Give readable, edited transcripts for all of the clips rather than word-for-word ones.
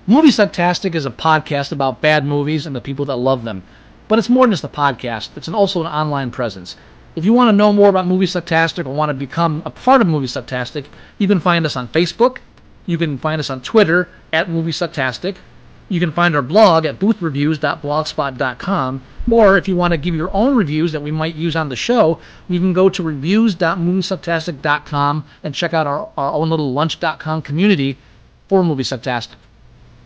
Moviesucktastic is a podcast about bad movies and the people that love them. But it's more than just a podcast. It's also an online presence. If you want to know more about Moviesucktastic or want to become a part of Moviesucktastic, you can find us on Facebook. You can find us on Twitter at Moviesucktastic. You can find our blog at boothreviews.blogspot.com. Or if you want to give your own reviews that we might use on the show, you can go to reviews.moviesucktastic.com and check out our own little lunch.com community for Moviesucktastic.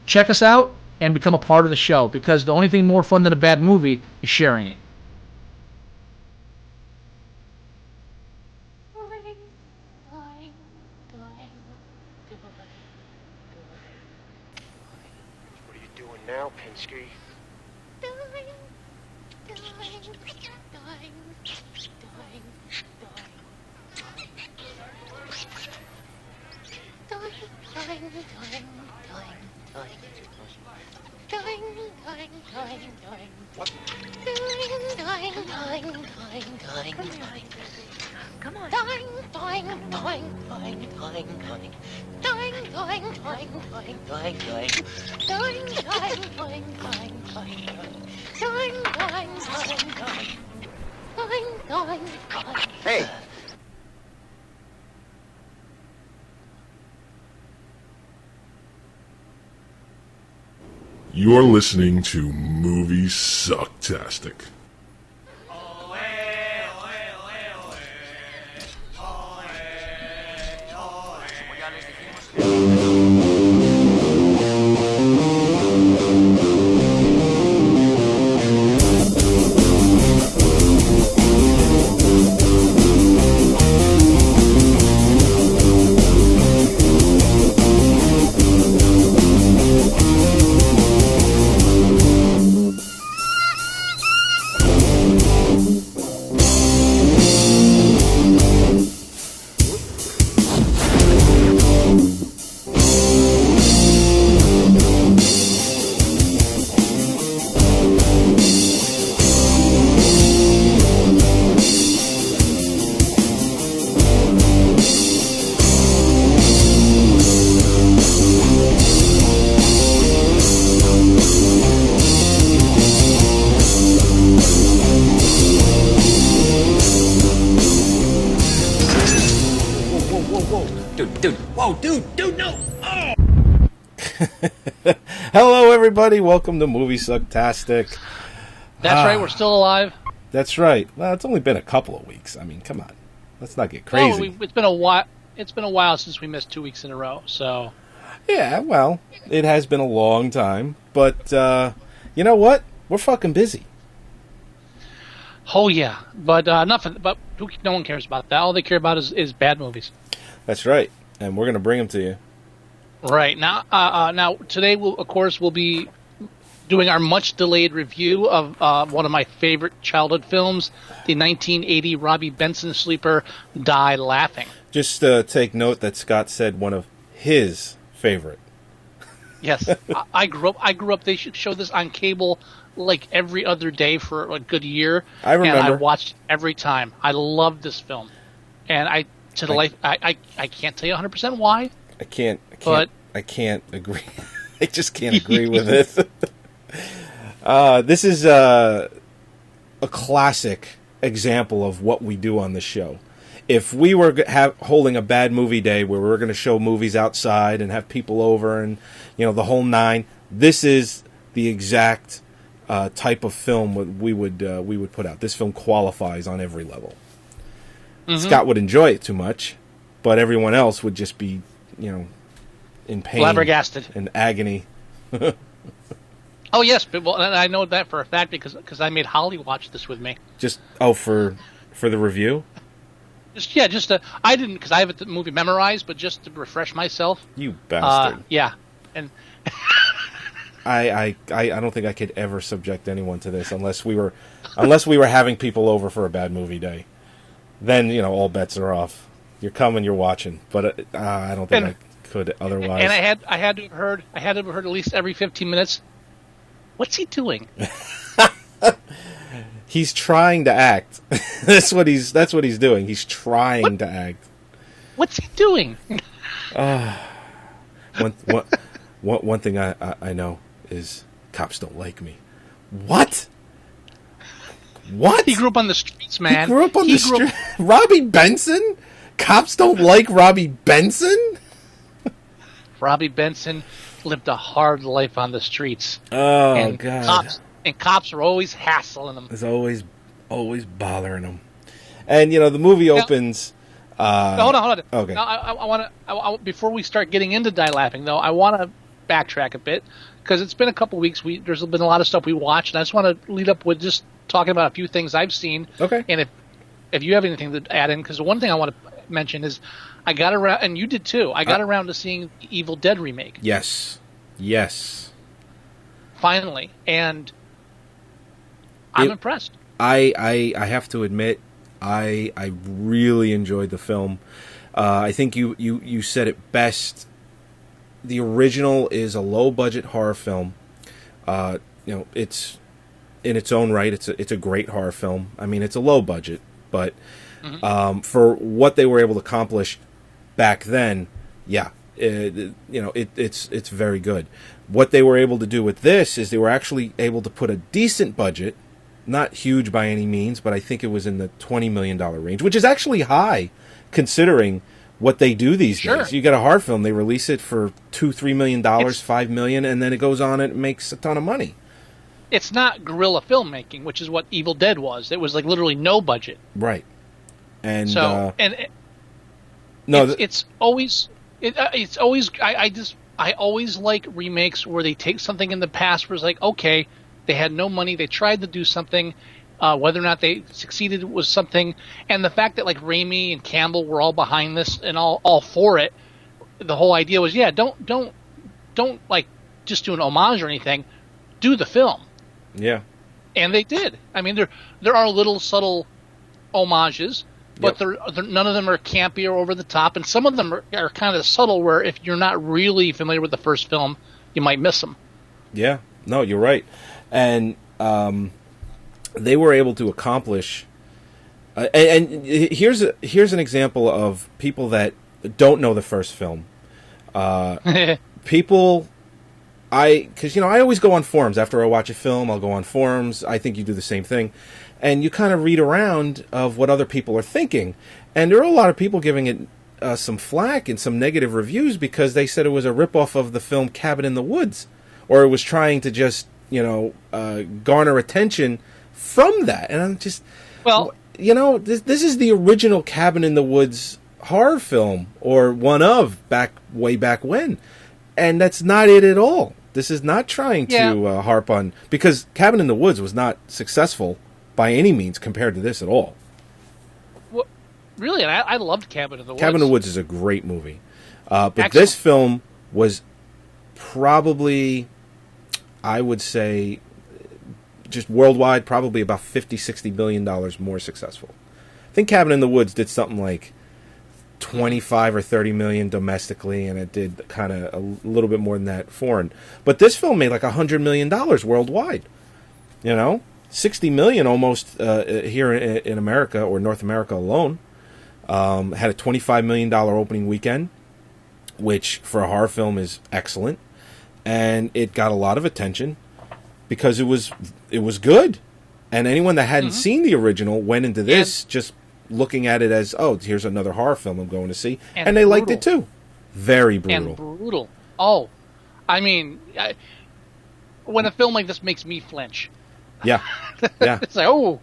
Check us out and become a part of the show, because the only thing more fun than a bad movie is sharing it. What are you doing now, Pinsky? Come on. Hey! You're listening to Moviesucktastic. Dude, no! Oh! Hello, everybody. Welcome to Moviesucktastic. That's right, we're still alive. That's right. Well, it's only been a couple of weeks. I mean, come on. Let's not get crazy. Well, it's been a while. It's been a while since we missed 2 weeks in a row. So yeah, well, it has been a long time. But you know what? We're fucking busy. oh yeah, but nothing. But no one cares about that. All they care about is bad movies. That's right. And we're going to bring them to you. Right now, now today we'll be doing our much delayed review of one of my favorite childhood films, the 1980 Robbie Benson sleeper, Die Laughing. Just take note that Scott said one of his favorite. Yes, I grew up. They should show this on cable like every other day for a good year. I remember. And I watched every time. I loved this film, and I can't tell you 100% why. I can't agree. I just can't agree with it. This is a classic example of what we do on the show. If we were holding a bad movie day where we were going to show movies outside and have people over and the whole nine, this is the exact type of film we would put out. This film qualifies on every level. Mm-hmm. Scott would enjoy it too much, but everyone else would just be, in pain, flabbergasted, and agony. Oh yes, but I know that for a fact because I made Holly watch this with me. For the review. I didn't, because I have the movie memorized, but just to refresh myself. You bastard. Yeah, and I don't think I could ever subject anyone to this unless we were having people over for a bad movie day. Then all bets are off. You're coming, you're watching, but I don't think I could otherwise. And I had to have heard at least every 15 minutes. What's he doing? He's trying to act. That's what he's doing. He's trying One thing I know is cops don't like me. What? What? He grew up on the streets, man. He grew up on the street. Robbie Benson? Cops don't like Robbie Benson? Robbie Benson lived a hard life on the streets. Oh, God. Cops were always hassling him. It's always bothering him. And, the movie opens... hold on. Okay. Now, I want to... Before we start getting into Die Laughing, though, I want to backtrack a bit, because it's been a couple weeks. There's been a lot of stuff we watched, and I just want to lead up with just talking about a few things I've seen. Okay. And if you have anything to add in, because the one thing I want to mention is I got around, and you did too, I got around to seeing the Evil Dead remake. Yes. Finally. And I'm impressed. I have to admit, I really enjoyed the film. I think you said it best. The original is a low-budget horror film. It's in its own right. It's a great horror film. I mean, it's a low budget, but for what they were able to accomplish back then, it's very good. What they were able to do with this is they were actually able to put a decent budget, not huge by any means, but I think it was in the $20 million range, which is actually high considering what they do these days. You get a horror film, they release it for $2-3 million, $5 million, and then it goes on and makes a ton of money. It's not guerrilla filmmaking, which is what Evil Dead was. It was like literally no budget. Right. And so it's always I always like remakes where they take something in the past where it's like, okay, they had no money, they tried to do something, whether or not they succeeded was something, and the fact that like Raimi and Campbell were all behind this and all for it. The whole idea was, don't like just do an homage or anything, do the film. Yeah. And they did. I mean, there are little subtle homages, but none of them are campy or over the top, and some of them are kind of subtle where if you're not really familiar with the first film, you might miss them. Yeah. No, you're right. And they were able to accomplish... and here's an example of people that don't know the first film. People... Because I always go on forums. After I watch a film, I'll go on forums. I think you do the same thing. And you kind of read around of what other people are thinking. And there are a lot of people giving it some flack and some negative reviews because they said it was a ripoff of the film Cabin in the Woods. Or it was trying to just, garner attention from that. And I'm just... Well... this is the original Cabin in the Woods horror film. Or one of, way back when. And that's not it at all. This is not trying to harp on... Because Cabin in the Woods was not successful by any means compared to this at all. Well, really? And I loved Cabin in the Woods. Cabin in the Woods is a great movie. But excellent. This film was probably, I would say, just worldwide, probably about $50-60 million more successful. I think Cabin in the Woods did something like 25 or 30 million domestically, and it did kind of a little bit more than that foreign. But this film made like $100 million worldwide. 60 million almost here in America or North America alone. Had a $25 million opening weekend, which for a horror film is excellent, and it got a lot of attention because it was good. And anyone that hadn't seen the original went into this just looking at it as, oh, here's another horror film I'm going to see. And they liked it too. Very brutal. And brutal. Oh, I mean, when a film like this makes me flinch. Yeah. Yeah. It's like, oh.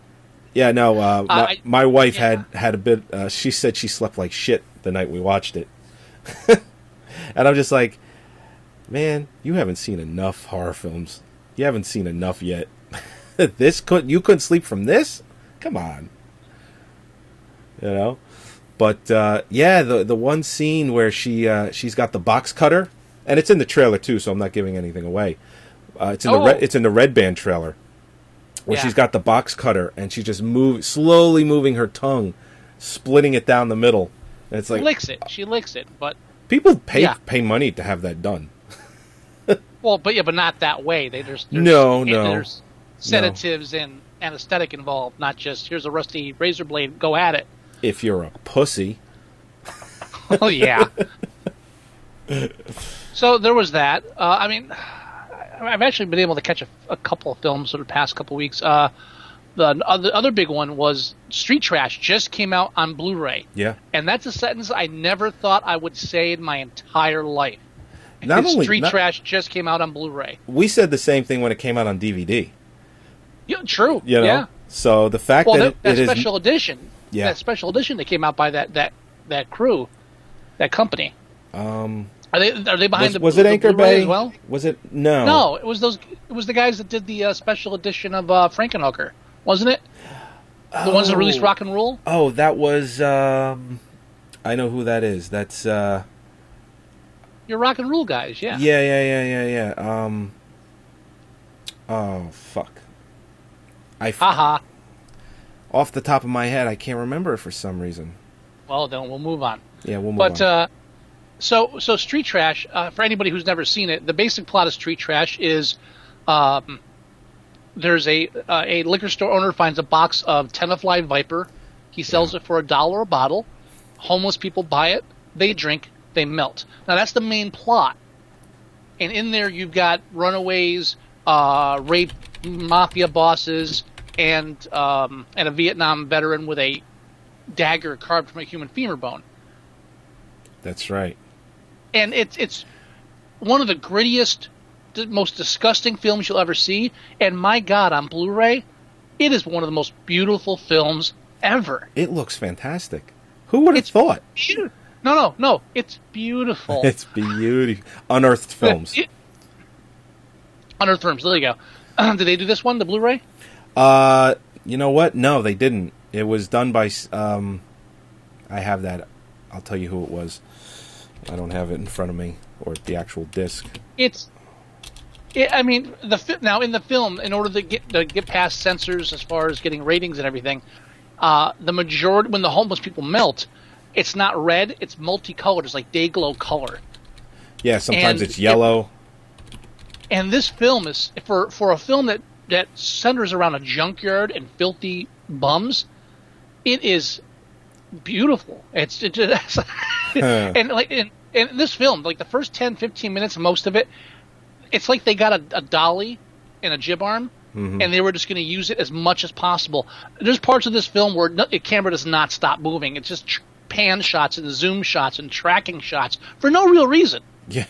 Yeah, no, my wife had a bit, she said she slept like shit the night we watched it. And I'm just like, man, you haven't seen enough horror films. You haven't seen enough yet. You couldn't sleep from this? Come on. But the one scene where she's got the box cutter, and it's in the trailer too, so I'm not giving anything away. It's in the Red Band trailer, where she's got the box cutter and she's just slowly moving her tongue, splitting it down the middle. And it's like she licks it, but people pay money to have that done. Well, but not that way. There's sedatives and anesthetic involved, not just here's a rusty razor blade, go at it. If you're a pussy. Oh, yeah. So there was that. I mean, I've actually been able to catch a couple of films over the past couple of weeks. The other big one was Street Trash just came out on Blu-ray. Yeah. And that's a sentence I never thought I would say in my entire life. Street Trash just came out on Blu-ray. We said the same thing when it came out on DVD. Yeah, true. You know? Yeah. So the fact that that it special edition, that special edition that came out by that crew, that company. Are they behind was it Anchor Bay as well? Was it no? No, it was the guys that did the special edition of Frankenhooker, wasn't it? The ones that released Rock and Roll. Oh, that was. I know who that is. That's. Your Rock and Roll guys, yeah. Yeah. Oh fuck. Off the top of my head, I can't remember it for some reason. Well, then we'll move on. Yeah, we'll move on. But so Street Trash, for anybody who's never seen it, the basic plot of Street Trash is there's a liquor store owner finds a box of Tenafly Viper. He sells it for $1 a bottle. Homeless people buy it. They drink. They melt. Now that's the main plot. And in there you've got runaways, rape mafia bosses, and a Vietnam veteran with a dagger carved from a human femur bone. That's right. And it's one of the grittiest, most disgusting films you'll ever see. And my God, on Blu-ray, it is one of the most beautiful films ever. It looks fantastic. Who would have thought? No. It's beautiful. It's beautiful. Unearthed Films. Unearthed Films. There you go. Did they do this one, the Blu-ray? You know what? No, they didn't. It was done by. I have that. I'll tell you who it was. I don't have it in front of me, or the actual disc. I mean, now in the film, in order to get past censors as far as getting ratings and everything, the majority, when the homeless people melt, it's not red; it's multicolored. It's like day glow color. Yeah, sometimes it's yellow. And this film is for a film that centers around a junkyard and filthy bums. It is beautiful. It's and like in this film, like the first 10, 15 minutes, most of it, it's like they got a dolly and a jib arm, and they were just going to use it as much as possible. There's parts of this film where the camera does not stop moving. It's just pan shots and zoom shots and tracking shots for no real reason. Yeah.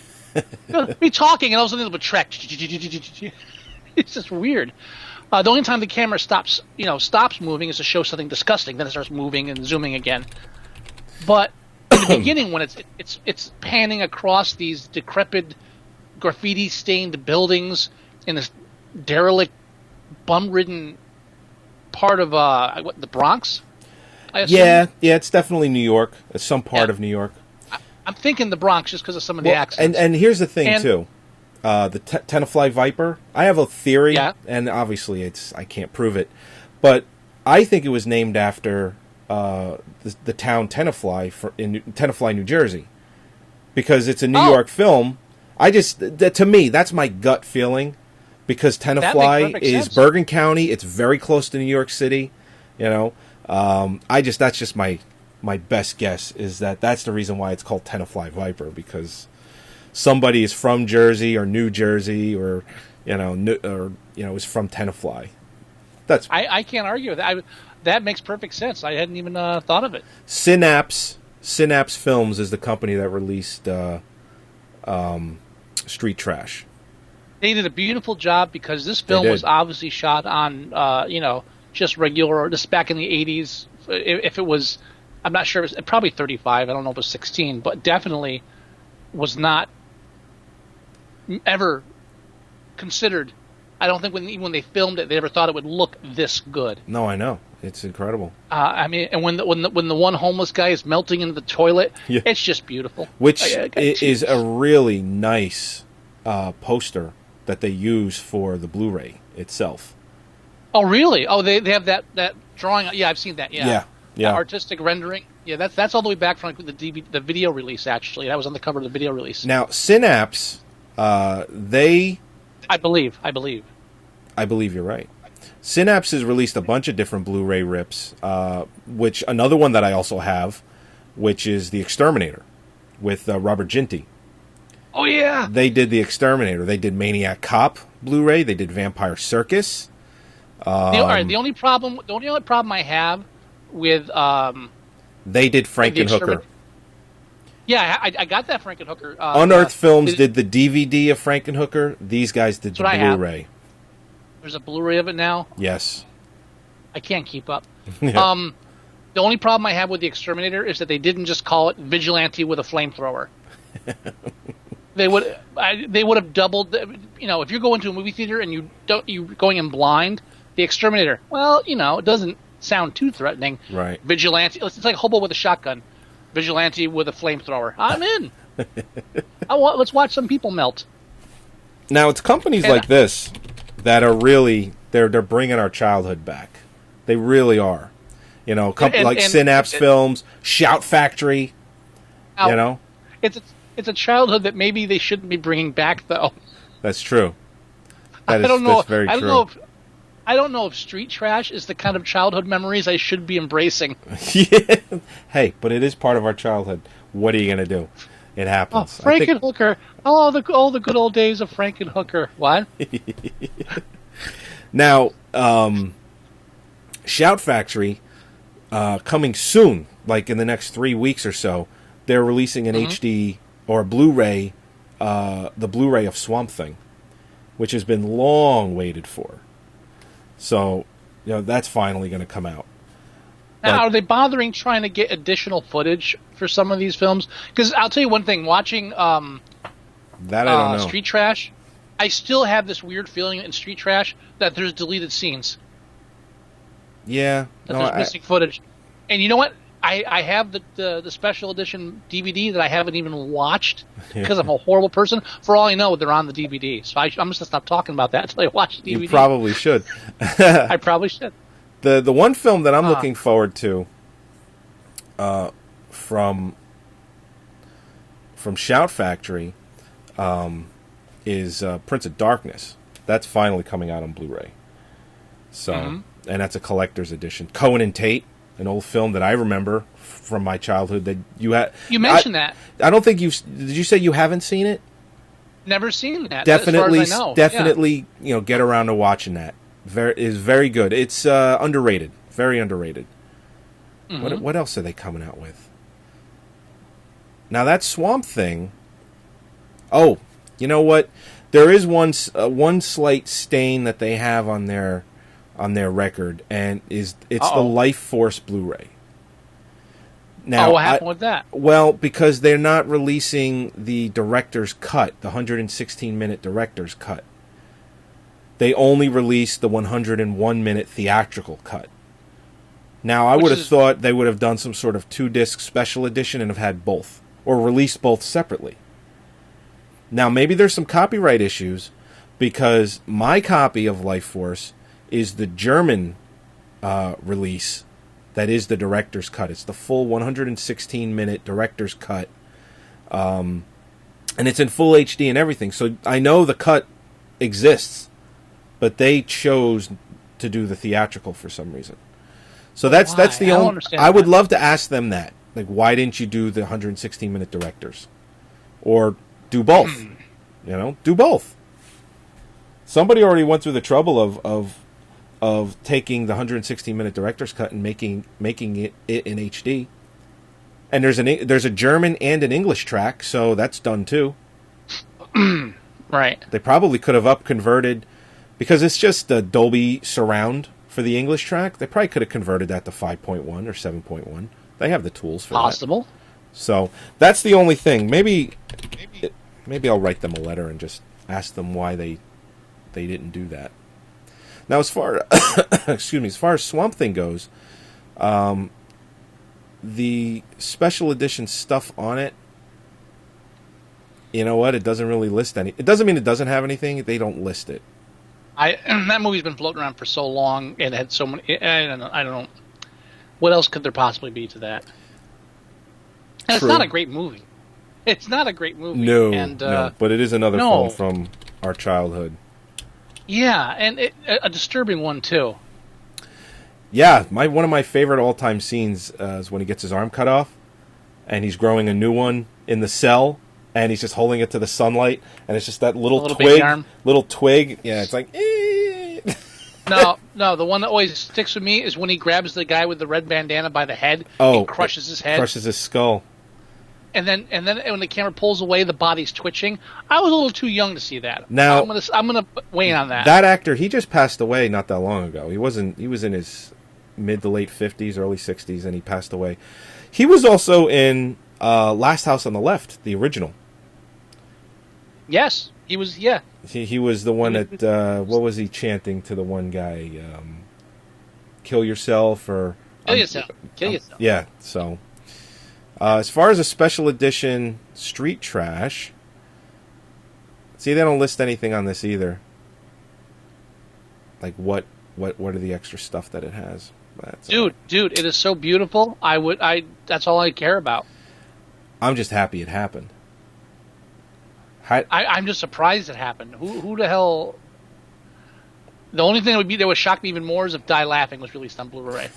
Be talking and all of a sudden it'll track. It's just weird. The only time the camera stops moving is to show something disgusting. Then it starts moving and zooming again. But in the beginning, when it's panning across these decrepit, graffiti-stained buildings in this derelict, bum-ridden part of the Bronx. I assume? Yeah, it's definitely New York. It's some part of New York. I'm thinking the Bronx just because of some of the accents. And here's the thing too. The Tenafly Viper. I have a theory, and obviously I can't prove it, but I think it was named after the town Tenafly in Tenafly, New Jersey, because it's a New York film. To me, that's my gut feeling, because Tenafly is Bergen County. It's very close to New York City. You know, that's just my best guess is that's the reason why it's called Tenafly Viper, because somebody is from Jersey or New Jersey or is from Tenafly. I can't argue with that. That makes perfect sense. I hadn't even thought of it. Synapse Films is the company that released Street Trash. They did a beautiful job because this film was obviously shot on just regular, just back in the 80s. If it was, I'm not sure, it was probably 35. I don't know if it was 16, but definitely was not ever considered. I don't think when they filmed it, they ever thought it would look this good. No, I know. It's incredible. I mean, and when the one homeless guy is melting into the toilet, it's just beautiful. Which is a really nice poster that they use for the Blu-ray itself. Oh, really? Oh, they have that drawing. Yeah, I've seen that. Yeah. Artistic rendering. Yeah, that's all the way back from the video release. Actually, that was on the cover of the video release. Now, Synapse, I believe you're right. Synapse has released a bunch of different Blu-ray rips, which another one that I also have, which is The Exterminator with Robert Ginty. Oh yeah. They did The Exterminator. They did Maniac Cop Blu-ray. They did Vampire Circus. All right. The only problem I have with they did Frankenhooker. Yeah, I got that Frankenhooker. Unearthed Films did the DVD of Frankenhooker. These guys did the Blu-ray. There's a Blu-ray of it now. Yes. I can't keep up. Yeah. The only problem I have with The Exterminator is that they didn't just call it Vigilante with a flamethrower. They would have doubled. If you're going to a movie theater and you're going in blind, The Exterminator. Well, it doesn't sound too threatening. Right. Vigilante. It's like a hobo with a shotgun. Vigilante with a flamethrower. I'm in. Let's watch some people melt. Now it's companies like this that are really they're bringing our childhood back. They really are. Companies like Synapse Films, Shout Factory. It's a childhood that maybe they shouldn't be bringing back, though. That's true. That's very true. I don't know if Street Trash is the kind of childhood memories I should be embracing. Yeah. Hey, but it is part of our childhood. What are you going to do? It happens. Frankenhooker. All the good old days of Frankenhooker. What? Now, Shout Factory, coming soon, like in the next 3 weeks or so, they're releasing an HD or a Blu-ray, the Blu-ray of Swamp Thing, which has been long waited for. So, that's finally going to come out. Now, are they bothering trying to get additional footage for some of these films? Because I'll tell you one thing, watching that I don't know. Street Trash, I still have this weird feeling in Street Trash that there's deleted scenes. Yeah. There's missing footage. And you know what? I have the special edition DVD that I haven't even watched because I'm a horrible person. For all I know, they're on the DVD. So I'm just going to stop talking about that until I watch the DVD. You probably should. I probably should. The one film that I'm looking forward to from Shout Factory is Prince of Darkness. That's finally coming out on Blu-ray. So, and that's a collector's edition. Cohen and Tate, an old film that I remember from my childhood that you had. You mentioned that. I don't think did you say you haven't seen it? Never seen that. Definitely, as far as I know. definitely, get around to watching that. Is very good. It's underrated, very underrated. What else are they coming out with? Now that Swamp Thing. Oh, you know what? There is one slight stain that they have on their record, and it's the Life Force Blu-ray. Now, what happened with that? Well, because they're not releasing the director's cut, the 116-minute director's cut. They only released the 101-minute theatrical cut. Now, I would have thought they would have done some sort of 2-disc special edition and have had both, or released both separately. Now, maybe there's some copyright issues, because my copy of Life Force is the German release that is the director's cut. It's the full 116-minute director's cut, and it's in full HD and everything. So I know the cut exists, but they chose to do the theatrical for some reason. So that's the only. I would love to ask them that. Like, why didn't you do the 116-minute directors, or do both? Do both. Somebody already went through the trouble of taking the 116-minute director's cut and making it in HD. And there's a German and an English track, so that's done too. Right. They probably could have converted, because it's just the Dolby Surround for the English track. They probably could have converted that to 5.1 or 7.1. They have the tools for Possible. that. So that's the only thing. Maybe I'll write them a letter and just ask them why they didn't do that. Now, as far as Swamp Thing goes, the special edition stuff on it, you know what? It doesn't really list any. It doesn't mean it doesn't have anything. They don't list it. That movie's been floating around for so long and had so many. I don't know. What else could there possibly be to that? And it's not a great movie. It's not a great movie. No, but it is another film from our childhood. Yeah, and a disturbing one too. Yeah, one of my favorite all-time scenes is when he gets his arm cut off, and he's growing a new one in the cell, and he's just holding it to the sunlight, and it's just that little little baby twig, arm. little twig. Yeah, it's like. No, the one that always sticks with me is when he grabs the guy with the red bandana by the head Oh, and crushes his head. Crushes his skull. And then when the camera pulls away, the body's twitching. I was a little too young to see that. Now I'm gonna weigh in on that. That actor, he just passed away not that long ago. He was in his mid to late 50s, early 60s, and he passed away. He was also in Last House on the Left, the original. Yes, he was. Yeah, He was the one that what was he chanting to the one guy? Kill yourself or kill yourself. Kill yourself. Yeah. So, as far as a special edition Street Trash, see, they don't list anything on this either. Like what are the extra stuff that it has? Dude, it is so beautiful. That's all I care about. I'm just happy it happened. I'm just surprised it happened. Who the hell? The only thing that would shock me even more is if Die Laughing was released on Blu-ray.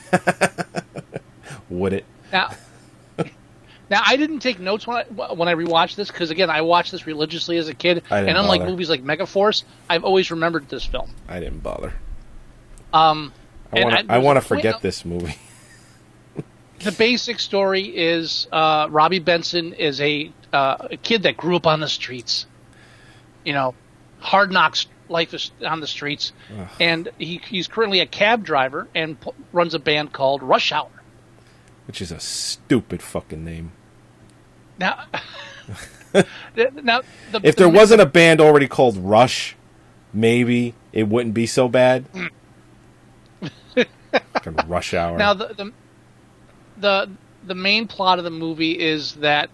Would it? Now, I didn't take notes when I rewatched this because again I watched this religiously as a kid, and unlike movies like Megaforce, I've always remembered this film. I didn't bother. I want to forget this movie. The basic story is Robbie Benson is a kid that grew up on the streets. You know, hard knocks life is on the streets. Ugh. And he's currently a cab driver and runs a band called Rush Hour. Which is a stupid fucking name. Now, if there wasn't a band already called Rush, maybe it wouldn't be so bad. Fucking Rush Hour. Now, the main plot of the movie is that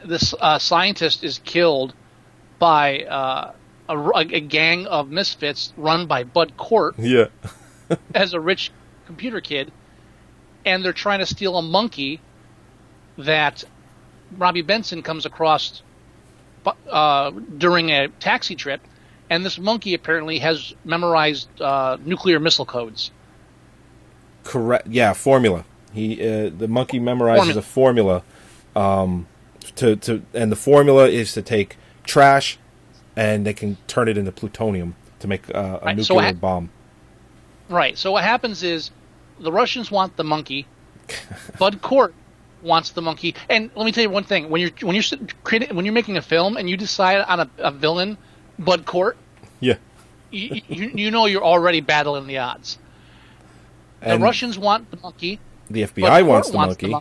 this scientist is killed by a gang of misfits run by Bud Cort. Yeah. As a rich computer kid, and they're trying to steal a monkey that Robbie Benson comes across during a taxi trip, and this monkey apparently has memorized nuclear missile codes. Correct. Yeah, formula. The monkey memorizes a formula. And the formula is to take trash, and they can turn it into plutonium to make a nuclear bomb. Right. So what happens is the Russians want the monkey. Bud Cort wants the monkey. And let me tell you one thing: when you're making a film and you decide on a villain, Bud Cort, yeah, you know you're already battling the odds. And the Russians want the monkey. The FBI wants the monkey.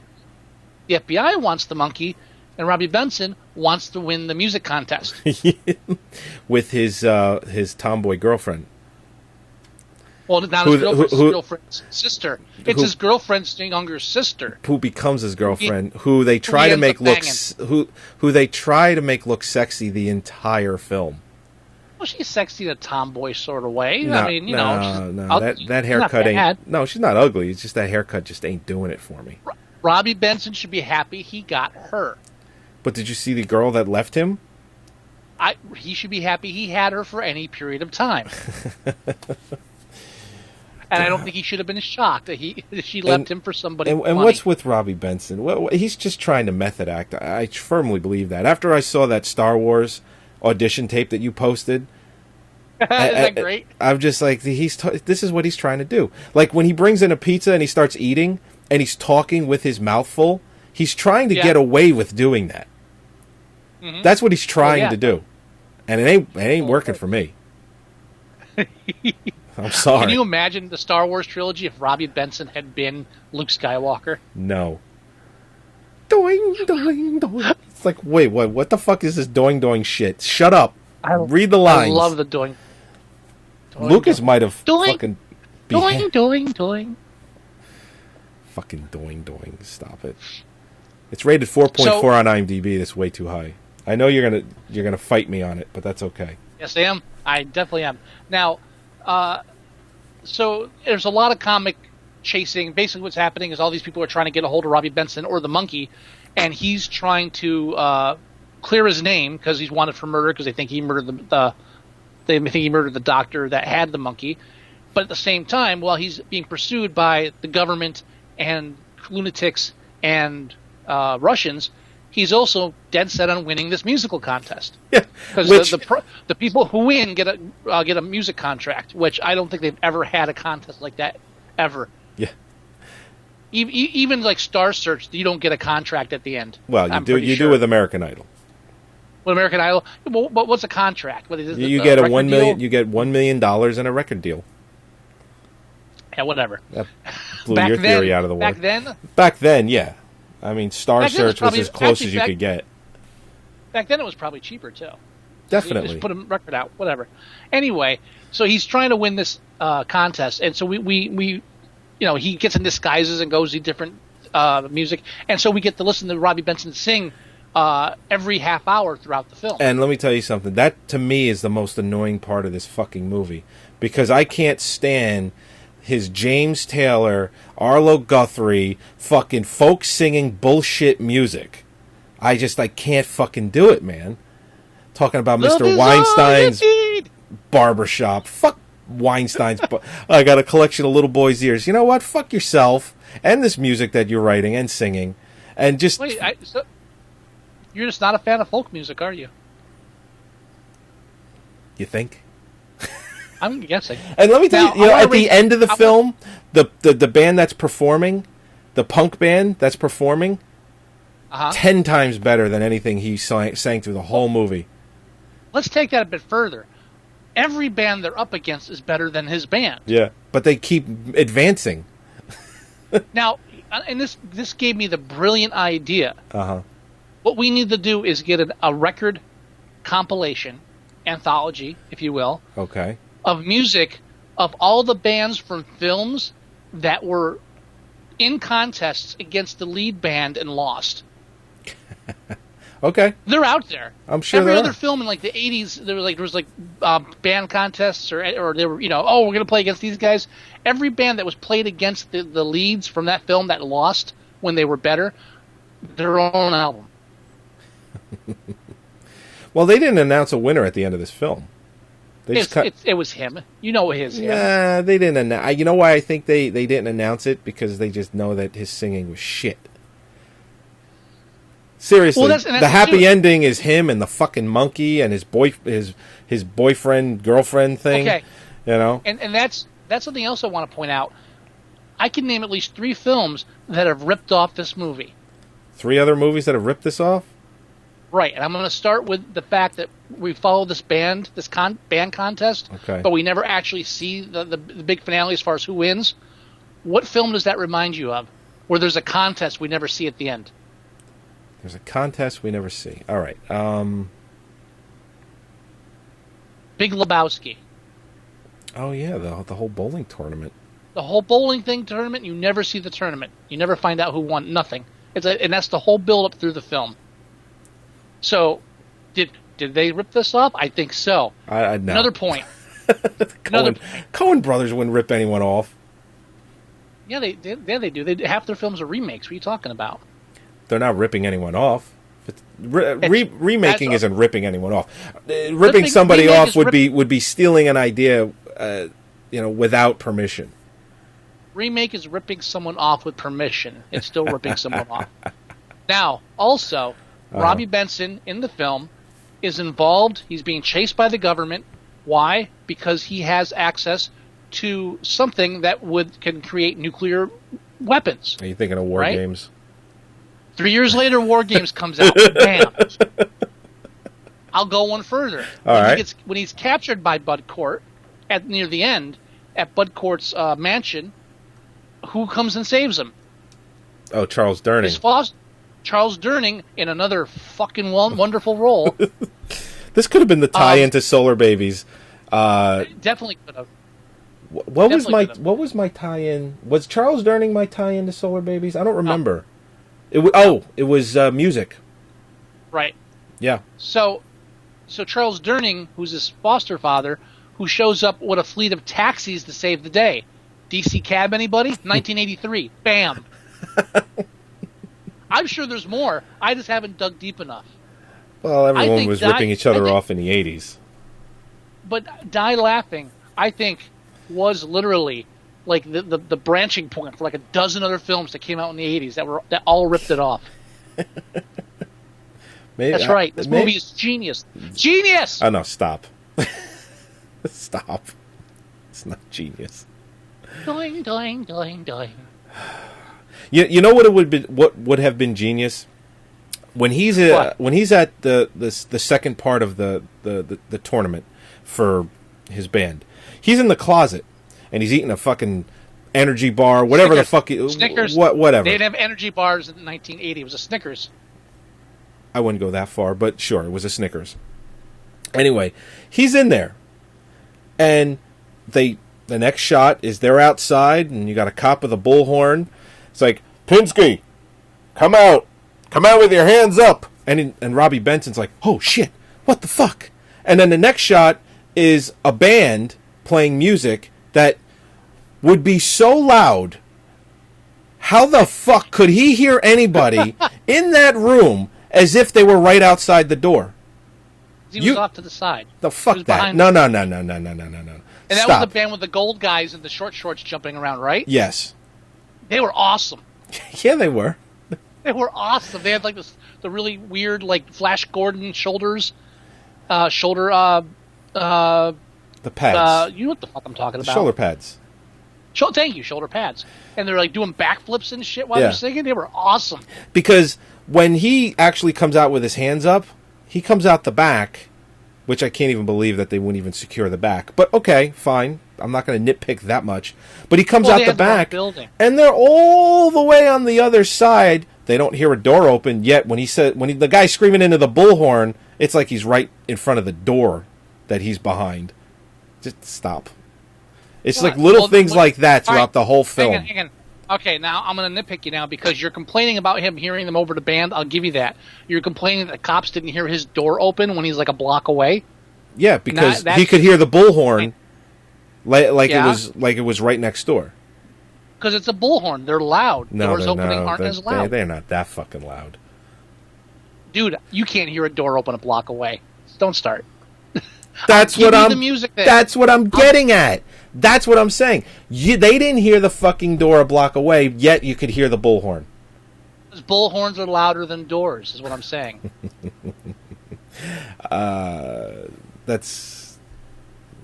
The FBI wants the monkey, and Robbie Benson wants to win the music contest with his tomboy girlfriend. Well, not his girlfriend's sister. It's his girlfriend's younger sister, who becomes his girlfriend. Who they try to make look who they try to make look sexy the entire film. Well, she's sexy in a tomboy sort of way. No, I mean, that haircut ain't. No, she's not ugly. It's just that haircut just ain't doing it for me. Robbie Benson should be happy he got her. But did you see the girl that left him? He should be happy he had her for any period of time. And I don't think he should have been shocked that she left him for somebody. And what's with Robbie Benson? Well, he's just trying to method act. I firmly believe that. After I saw that Star Wars audition tape that you posted, isn't that great? I'm just like, this is what he's trying to do. Like when he brings in a pizza and he starts eating and he's talking with his mouth full, he's trying to get away with doing that. Mm-hmm. That's what he's trying to do, and it ain't working for me. I'm sorry. Can you imagine the Star Wars trilogy if Robbie Benson had been Luke Skywalker? No. Doing, doing, doing. It's like, wait, what the fuck is this doing, doing shit? Shut up. Read the lines. I love the doing. Lucas might have fucking... Doing. Fucking doing. Stop it. It's rated 4.4 on IMDb. That's way too high. I know you're gonna fight me on it, but that's okay. Yes, I am. I definitely am. Now... so there's a lot of comic chasing. Basically what's happening is all these people are trying to get a hold of Robbie Benson or the monkey, and he's trying to clear his name because he's wanted for murder because they think he murdered the doctor that had the monkey. But at the same time, while he's being pursued by the government and lunatics and Russians, he's also dead set on winning this musical contest. Yeah, Because which the people who win get a music contract, which I don't think they've ever had a contest like that ever. yeah. Even like Star Search, you don't get a contract at the end. Well, I'm do pretty you sure. do with American Idol. With American Idol, but what's a contract? What is You the get a record $1 million. deal? You get $1 million in a record deal. Yeah, whatever. That blew your theory out of the water. Back then, yeah. I mean, Star Back then it was Search was probably- as close actually, as you back- could get. back then it was probably cheaper too. Definitely. Just put a record out, whatever. Anyway, so he's trying to win this contest, and so we he gets in disguises and goes to different music, and so we get to listen to Robbie Benson sing every half hour throughout the film. And let me tell you something. That, to me, is the most annoying part of this fucking movie. Because I can't stand his James Taylor, Arlo Guthrie, fucking folk singing bullshit music. I can't fucking do it, man. Talking about Love Mr. is Weinstein's all you need. barbershop. Fuck Weinstein's. I got a collection of little boys' ears. You know what? Fuck yourself and this music that you're writing and singing. And just... Wait, you're just not a fan of folk music, are you? You think? I'm guessing. And let me tell Now, you, I at wanna the end of the film, the band that's performing, the punk band that's performing, 10 times better than anything he sang through the whole movie. Let's take that a bit further. Every band they're up against is better than his band. Yeah. But they keep advancing. Now, and this gave me the brilliant idea. Uh-huh. What we need to do is get a record compilation, anthology, if you will, Okay. of music of all the bands from films that were in contests against the lead band and lost. Okay. They're out there. I'm sure Every there other are. film in like the 80s, there was band contests or they were, we're going to play against these guys. Every band that was played against the leads from that film that lost when they were better, their own album. Well, they didn't announce a winner at the end of this film. They just It was him. You know his him. Nah, they didn't announce. You know why I think they didn't announce it? Because they just know that his singing was shit. Seriously, Well, that's the happy too. ending is him and the fucking monkey and his boyfriend girlfriend thing. Okay. You know, And that's something else I want to point out. I can name at least 3 films that have ripped off this movie. 3 other movies that have ripped this off. Right, and I'm going to start with the fact that we follow this band, band contest, Okay. but we never actually see the big finale as far as who wins. What film does that remind you of, where there's a contest we never see at the end? There's a contest we never see. All right. Big Lebowski. Oh yeah, the whole bowling tournament. The whole bowling tournament, you never see the tournament. You never find out who won. Nothing. And that's the whole build-up through the film. So, did they rip this off? I think so. No. Another point. Coen brothers wouldn't rip anyone off. Yeah, they do. Half their films are remakes. What are you talking about? They're not ripping anyone off. Remaking that's- isn't ripping anyone off. Ripping somebody remake off is would be stealing an idea, without permission. Remake is ripping someone off with permission. It's still ripping someone off. Now, also, Robbie Benson in the film is involved. He's being chased by the government. Why? Because he has access to something that can create nuclear weapons. Are you thinking of War Right? Games? 3 years later, War Games comes out. Bam. I'll go one further. All right. When he's captured by Bud Cort near the end, at Bud Cort's mansion, who comes and saves him? Oh, Charles Durning. His Charles Durning in another fucking wonderful role. This could have been the tie-in to Solar Babies. Definitely could have. What Definitely was my tie-in? Was Charles Durning my tie-in to Solar Babies? I don't remember. It was music. Right. Yeah. So Charles Durning, who's his foster father, who shows up with a fleet of taxis to save the day. DC Cab, anybody? 1983. Bam. I'm sure there's more. I just haven't dug deep enough. Well, everyone think was that- ripping each other I think- off in the 80s. But Die Laughing, I think, was literally like the branching point for like a dozen other films that came out in the 80s that all ripped it off. Maybe, That's right. This movie is genius. Genius! Oh, no, stop. Stop. It's not genius. Doing, doing, doing, doing. You know what what would have been genius? When he's at the second part of the tournament for his band, he's in the closet and he's eating a fucking energy bar, whatever Snickers. the fuck, Snickers. whatever. They didn't have energy bars in 1980. It was a Snickers. I wouldn't go that far, but sure, it was a Snickers. Anyway, he's in there, and the next shot is they're outside, and you got a cop with a bullhorn. It's like, Pinsky, come out with your hands up. And Robbie Benson's like, oh shit, what the fuck? And then the next shot is a band playing music that would be so loud. How the fuck could he hear anybody in that room as if they were right outside the door? He was off to the side. The fuck that? No. And that was the band with the gold guys in the short shorts jumping around, right? Yes. They were awesome. Yeah, they were. They were awesome. They had like the really weird like Flash Gordon shoulders, The pads. you know what the fuck I'm talking about? Shoulder pads. Thank you, shoulder pads. And they're like doing backflips and shit while Yeah. they're singing. They were awesome. Because when he actually comes out with his hands up, he comes out the back, which I can't even believe that they wouldn't even secure the back. But okay, fine. I'm not going to nitpick that much. But he comes out the back, and they're all the way on the other side. They don't hear a door open yet. When the guy's screaming into the bullhorn, it's like he's right in front of the door that he's behind. Just stop. It's like little things like that throughout the whole film. Hang on. Okay, now I'm going to nitpick you now because you're complaining about him hearing them over the band. I'll give you that. You're complaining that the cops didn't hear his door open when he's like a block away. Yeah, because he could hear the bullhorn it was right next door. Because it's a bullhorn. They're loud. No, Doors opening aren't as loud. They're not that fucking loud. Dude, you can't hear a door open a block away. Don't start. That's what I'm getting at. That's what I'm saying. They didn't hear the fucking door a block away, yet you could hear the bullhorn. Because bullhorns are louder than doors, is what I'm saying. That's...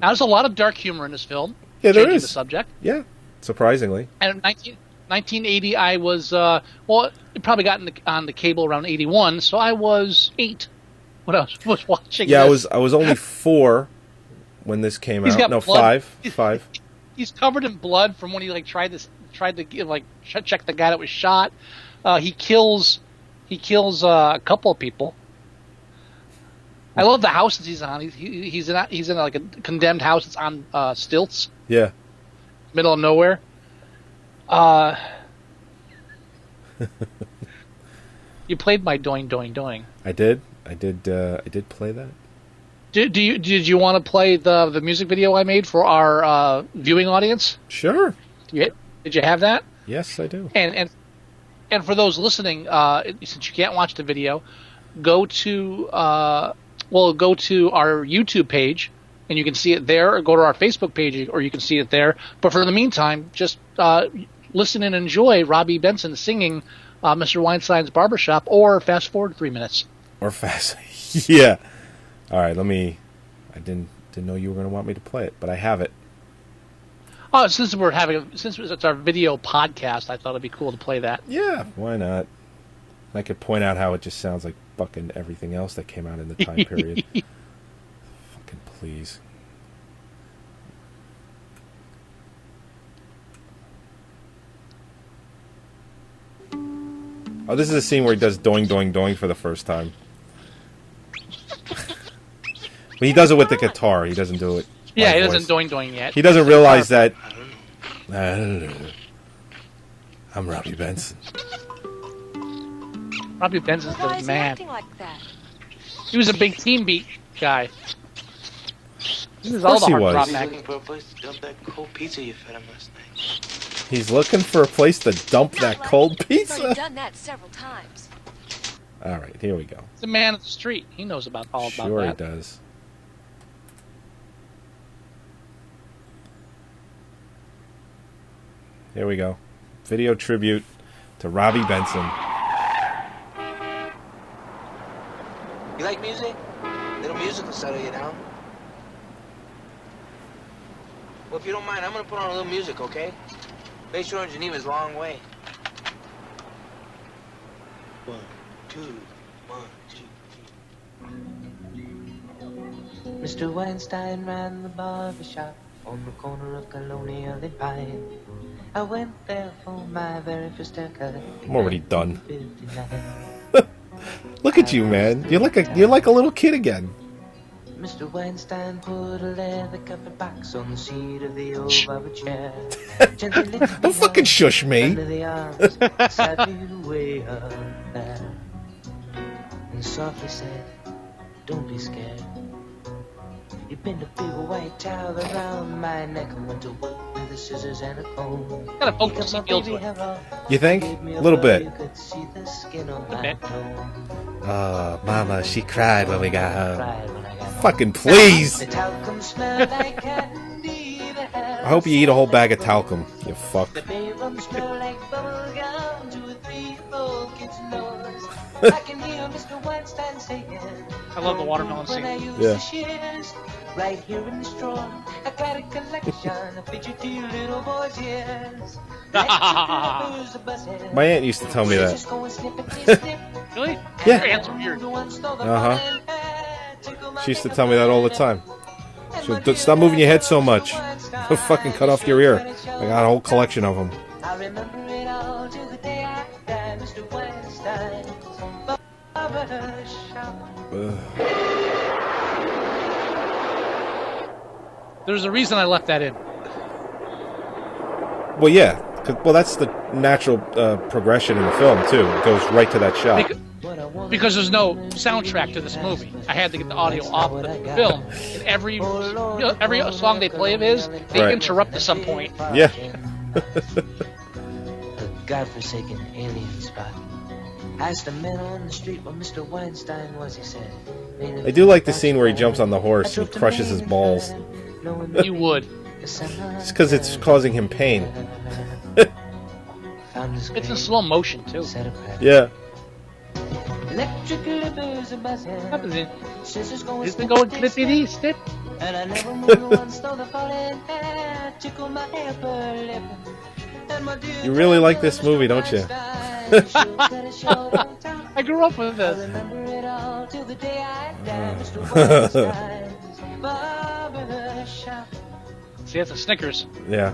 Now, there's a lot of dark humor in this film. Yeah, there is. The subject. Yeah, surprisingly. And in 1980, I was, it probably got on the cable around 81, so I was 8 when I was watching this. I was only 4 when this came out. No, blood. 5. He's covered in blood from when he tried to check the guy that was shot. He kills a couple of people. I love the house that he's on. He's in like a condemned house. It's on stilts. Yeah. Middle of nowhere. You played my doing doing doing. I did play that. Did you want to play the music video I made for our viewing audience? Sure. Did you have that? Yes, I do. And for those listening, since you can't watch the video, go to our YouTube page, and you can see it there, or go to our Facebook page, or you can see it there. But for the meantime, just listen and enjoy Robbie Benson singing Mr. Weinstein's Barbershop, or fast forward 3 minutes. Or fast. Yeah. All right, I didn't know you were going to want me to play it, but I have it. Oh, since it's our video podcast, I thought it'd be cool to play that. Yeah, why not? I could point out how it just sounds like fucking everything else that came out in the time period. Fucking please. Oh, this is a scene where he does doing, doing, doing for the first time. But he does it with the guitar. He doesn't do it. Yeah, he doesn't doing yet. He doesn't realize that. I don't know. I'm Robbie Benson. Robbie Benson's Why the is he man. acting like that? He was a big Team Beat guy. This is Of course all the he hard was. rock He's back. looking for a place to dump that cold pizza you fed him last night. He's looking for a place to dump that Not cold like he's already pizza. done that several times. All right, here we go. He's a man of the street. He knows all about Sure he that. does. Here we go. Video tribute to Robbie Benson. You like music? A little music will settle you down. Well, if you don't mind, I'm gonna put on a little music, okay? Bay Shore and Geneva's a long way. 1, 2, 1, 2, 3. Mr. Weinstein ran the barber shop on the corner of Colonial and Pine. I went there for my very first haircut. I'm already done. Look at you, man. You're like a little kid again. Mr. Weinstein put a leather covered box on the seat of the old barber chair. Don't fucking shush me. Under the arms, sat me way up there. And softly said, don't be scared. He pinned a big white towel around my neck and went to work with the scissors and a comb. Got a focus feel to it. You think? A little bit. You could see the skin on A my bit. toe. Oh, Mama, she cried when we got home. Cried when I got home. Fucking please. The talcum smelled like candy. I hope you eat a whole bag of talcum, you fuck. The bedroom smelled like bubble gum to a 3-year-old kid's nose. I can hear Mr. Weinstein saying, I love the watermelon when I scene. use Yeah. the shears, right here in this drawer, I got a collection of fidgety little boys' ears. My aunt used to tell me that. Really? Yeah. Your aunt's weird. She used to tell me that all the time. She would, stop moving your head so much. I'll fucking cut off your ear. I got a whole collection of them. I remember it all till the day I died, Mr. Weinstein's barber shop. There's a reason I left that in. Well, yeah. Well, that's the natural progression in the film, too. It goes right to that shot. Because there's no soundtrack to this movie. I had to get the audio off the film. And every song they play of his, they Right. interrupt at some point. Yeah. A godforsaken alien spot. Asked a man on the street where Mr. Weinstein was, he said. I do like the scene where he jumps on the horse and crushes his balls. You would. It's because it's causing him pain. It's in slow motion, too. Yeah. Electric livers are buzzing. Happens in. Scissors going It's been going clippity snip. And I never moved once, though the falling hair tickled my upper lip. And my dear You really like this movie, don't you? I grew up with I this. remember it all till the day I died, Mr. Weinstein's barber shop. See, that's a Snickers. Yeah.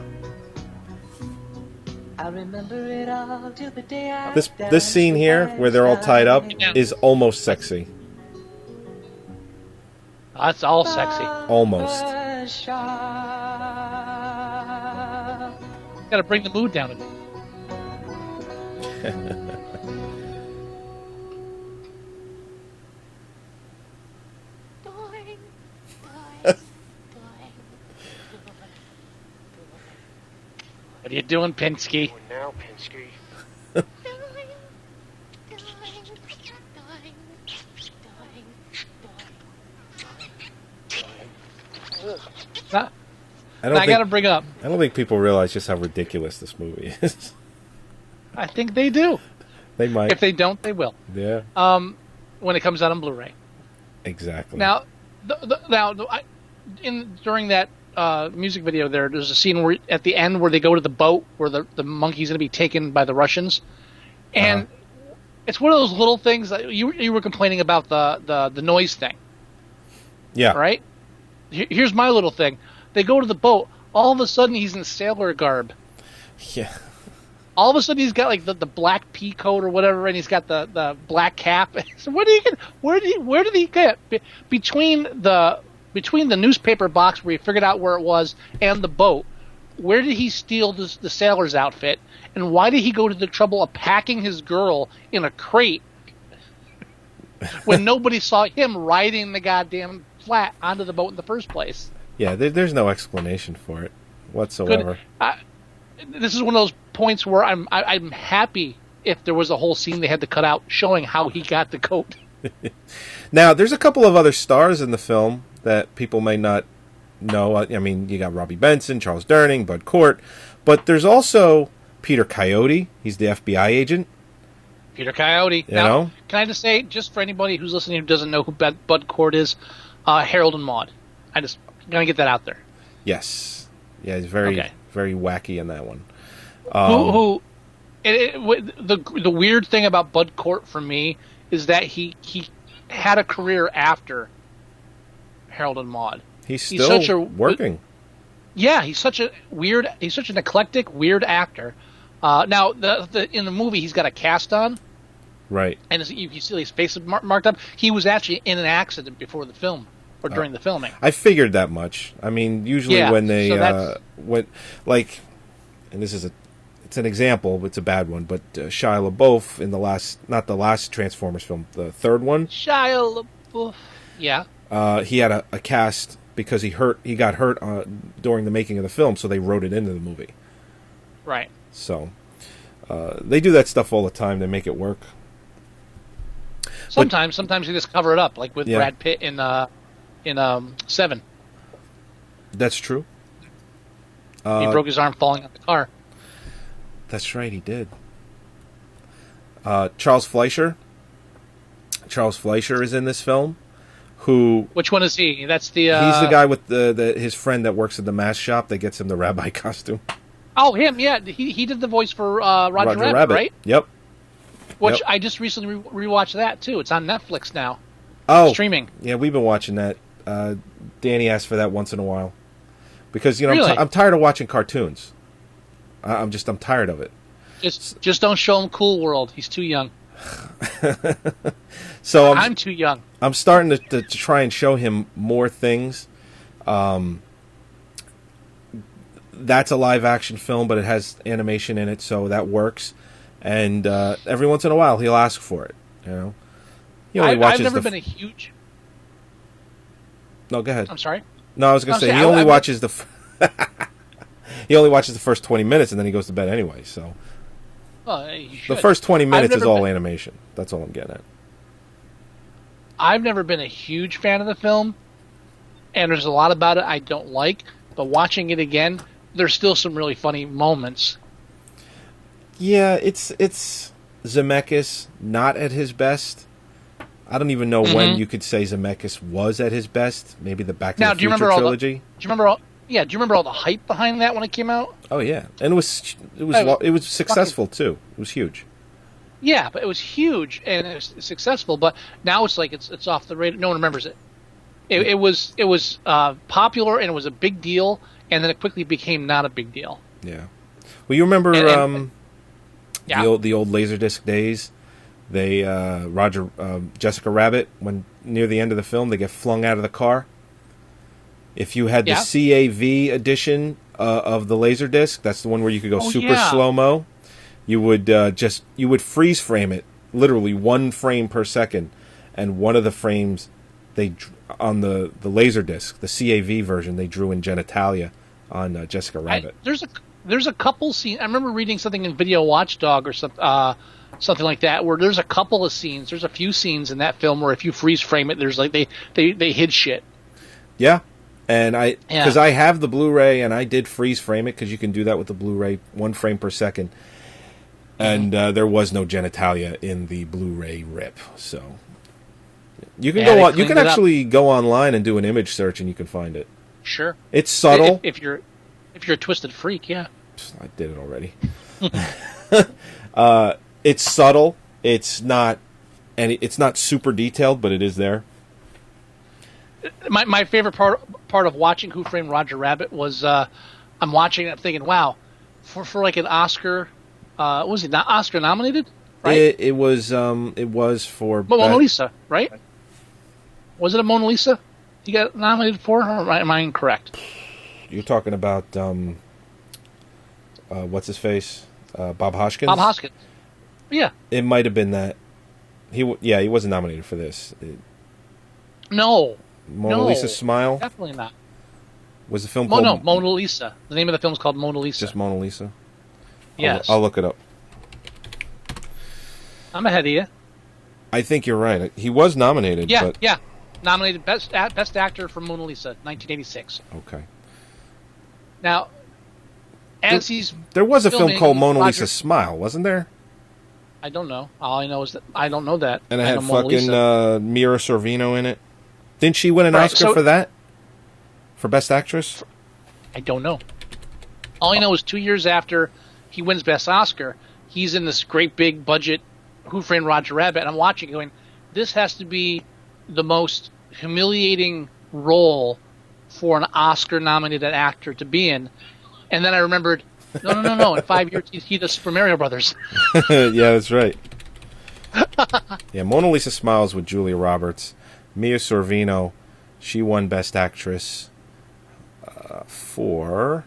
I remember it all till the day I This died, scene Mr. here, where they're all tied up, Weinstein's is almost sexy. That's all sexy. Almost. barber shop. Gotta bring the mood down a bit. Doing, doing. What are you doing, Pinsky? Doing now, Pinsky? Now, I don't I gotta think bring up. I don't think people realize just how ridiculous this movie is. I think they do. They might. If they don't, they will. Yeah. When it comes out on Blu-ray. Exactly. Now, during that music video, there's a scene where at the end where they go to the boat where the monkey's going to be taken by the Russians, and it's one of those little things that you were complaining about the noise thing, Yeah. right? Here's my little thing: they go to the boat. All of a sudden, he's in sailor garb. Yeah. All of a sudden, he's got like the black pea coat or whatever, and he's got the black cap. So where did he get between the newspaper box where he figured out where it was and the boat? Where did he steal the sailor's outfit, and why did he go to the trouble of packing his girl in a crate when nobody saw him riding the goddamn flat onto the boat in the first place? Yeah. There's no explanation for it whatsoever. This is one of those points where I'm happy if there was a whole scene they had to cut out showing how he got the coat. Now, there's a couple of other stars in the film that people may not know. I mean, you got Robbie Benson, Charles Durning, Bud Cort, but there's also Peter Coyote. He's the FBI agent. Peter Coyote. You know? Can I just say, just for anybody who's listening who doesn't know who Bud Cort is, Harold and Maude. I just gonna get that out there. Yes. Yeah, he's very wacky in that one. The weird thing about Bud Cort for me is that he had a career after Harold and Maude. He's still working. Yeah, he's such an eclectic, weird actor. Now, in the movie, he's got a cast on. Right. And you see his face marked up. He was actually in an accident before the film, or during the filming. I figured that much. I mean, usually when they, and this is it's an example, but it's a bad one, but Shia LaBeouf in not the last Transformers film, the third one. Shia LaBeouf. Yeah. He had a cast because he got hurt during the making of the film, so they wrote it into the movie. Right. So they do that stuff all the time. They make it work. Sometimes they just cover it up, like with Brad Pitt in Seven. That's true. He broke his arm falling out the car. That's right, he did. Charles Fleischer. Charles Fleischer is in this film. Which one is he? That's the. He's the guy with his friend that works at the mask shop that gets him the rabbi costume. Oh, him, yeah. He did the voice for Roger Rabbit, right? Yep. Which I just recently rewatched that, too. It's on Netflix now. Oh. Streaming. Yeah, we've been watching that. Danny asks for that once in a while. Because, Really? I'm tired of watching cartoons. I'm tired of it. Just don't show him Cool World. He's too young. So I'm too young. I'm starting to try and show him more things. That's a live action film, but it has animation in it, so that works. And every once in a while, he'll ask for it. You know, he only watches. I've never been a huge. No, go ahead. I'm sorry. No, I was going to say he only watches the. He only watches the first 20 minutes, and then he goes to bed anyway. So the first 20 minutes is all animation. That's all I'm getting at. I've never been a huge fan of the film, and there's a lot about it I don't like. But watching it again, there's still some really funny moments. Yeah, it's Zemeckis not at his best. I don't even know when you could say Zemeckis was at his best. Maybe the Back to the Future trilogy. Do you remember all the hype behind that when it came out? Oh yeah, and it was successful too. It was huge. Yeah, but it was huge and it was successful. But now it's like it's off the radar. No one remembers it. It was popular and it was a big deal, and then it quickly became not a big deal. Yeah. Well, you remember the old Laserdisc days. They Jessica Rabbit, when near the end of the film, they get flung out of the car. If you had the CAV edition of the Laserdisc, that's the one where you could go super slow-mo. You would freeze frame it, literally 1 frame per second, and one of the frames on the Laserdisc, the CAV version, they drew in genitalia on Jessica Rabbit. There's a couple scenes. I remember reading something in Video Watchdog or something like that, where there's a couple of scenes. There's a few scenes in that film where if you freeze frame it, there's like they hid shit. Yeah. And because I have the Blu-ray and I did freeze frame it because you can do that with the Blu-ray, 1 frame per second. And there was no genitalia in the Blu-ray rip, so you can go on. You can actually go online and do an image search, and you can find it. Sure, it's subtle. If you're a twisted freak, yeah. I did it already. It's subtle. It's not super detailed, but it is there. My favorite part of watching Who Framed Roger Rabbit was I'm watching it, I'm thinking, wow, for like an Oscar, was he not Oscar nominated? Right? It was for Mona Lisa, right? Was it a Mona Lisa he got nominated for? Or am I incorrect? You're talking about what's his face? Bob Hoskins. Bob Hoskins. Yeah. It might have been that. He wasn't nominated for this. No. Mona Lisa Smile? Definitely not. Was the film called... No, Mona Lisa. The name of the film is called Mona Lisa. Just Mona Lisa? Yes. I'll look it up. I'm ahead of you. I think you're right. He was nominated. Yeah, yeah. Nominated Best Actor for Mona Lisa, 1986. Okay. Now, as he's... There was a film called Mona Lisa Smile, wasn't there? I don't know. All I know is that I don't know that. And it I had know Mona fucking Lisa. Mira Sorvino in it. Didn't she win an Right, Oscar so- for that? For Best Actress? I don't know. All I know is 2 years after he wins Best Oscar, he's in this great big budget Who Framed Roger Rabbit, and I'm watching going, this has to be the most humiliating role for an Oscar-nominated actor to be in. And then I remembered, no. In 5 years, he does Super Mario Brothers. Yeah, that's right. Yeah, Mona Lisa Smiles with Julia Roberts. Mia Sorvino, she won Best Actress for...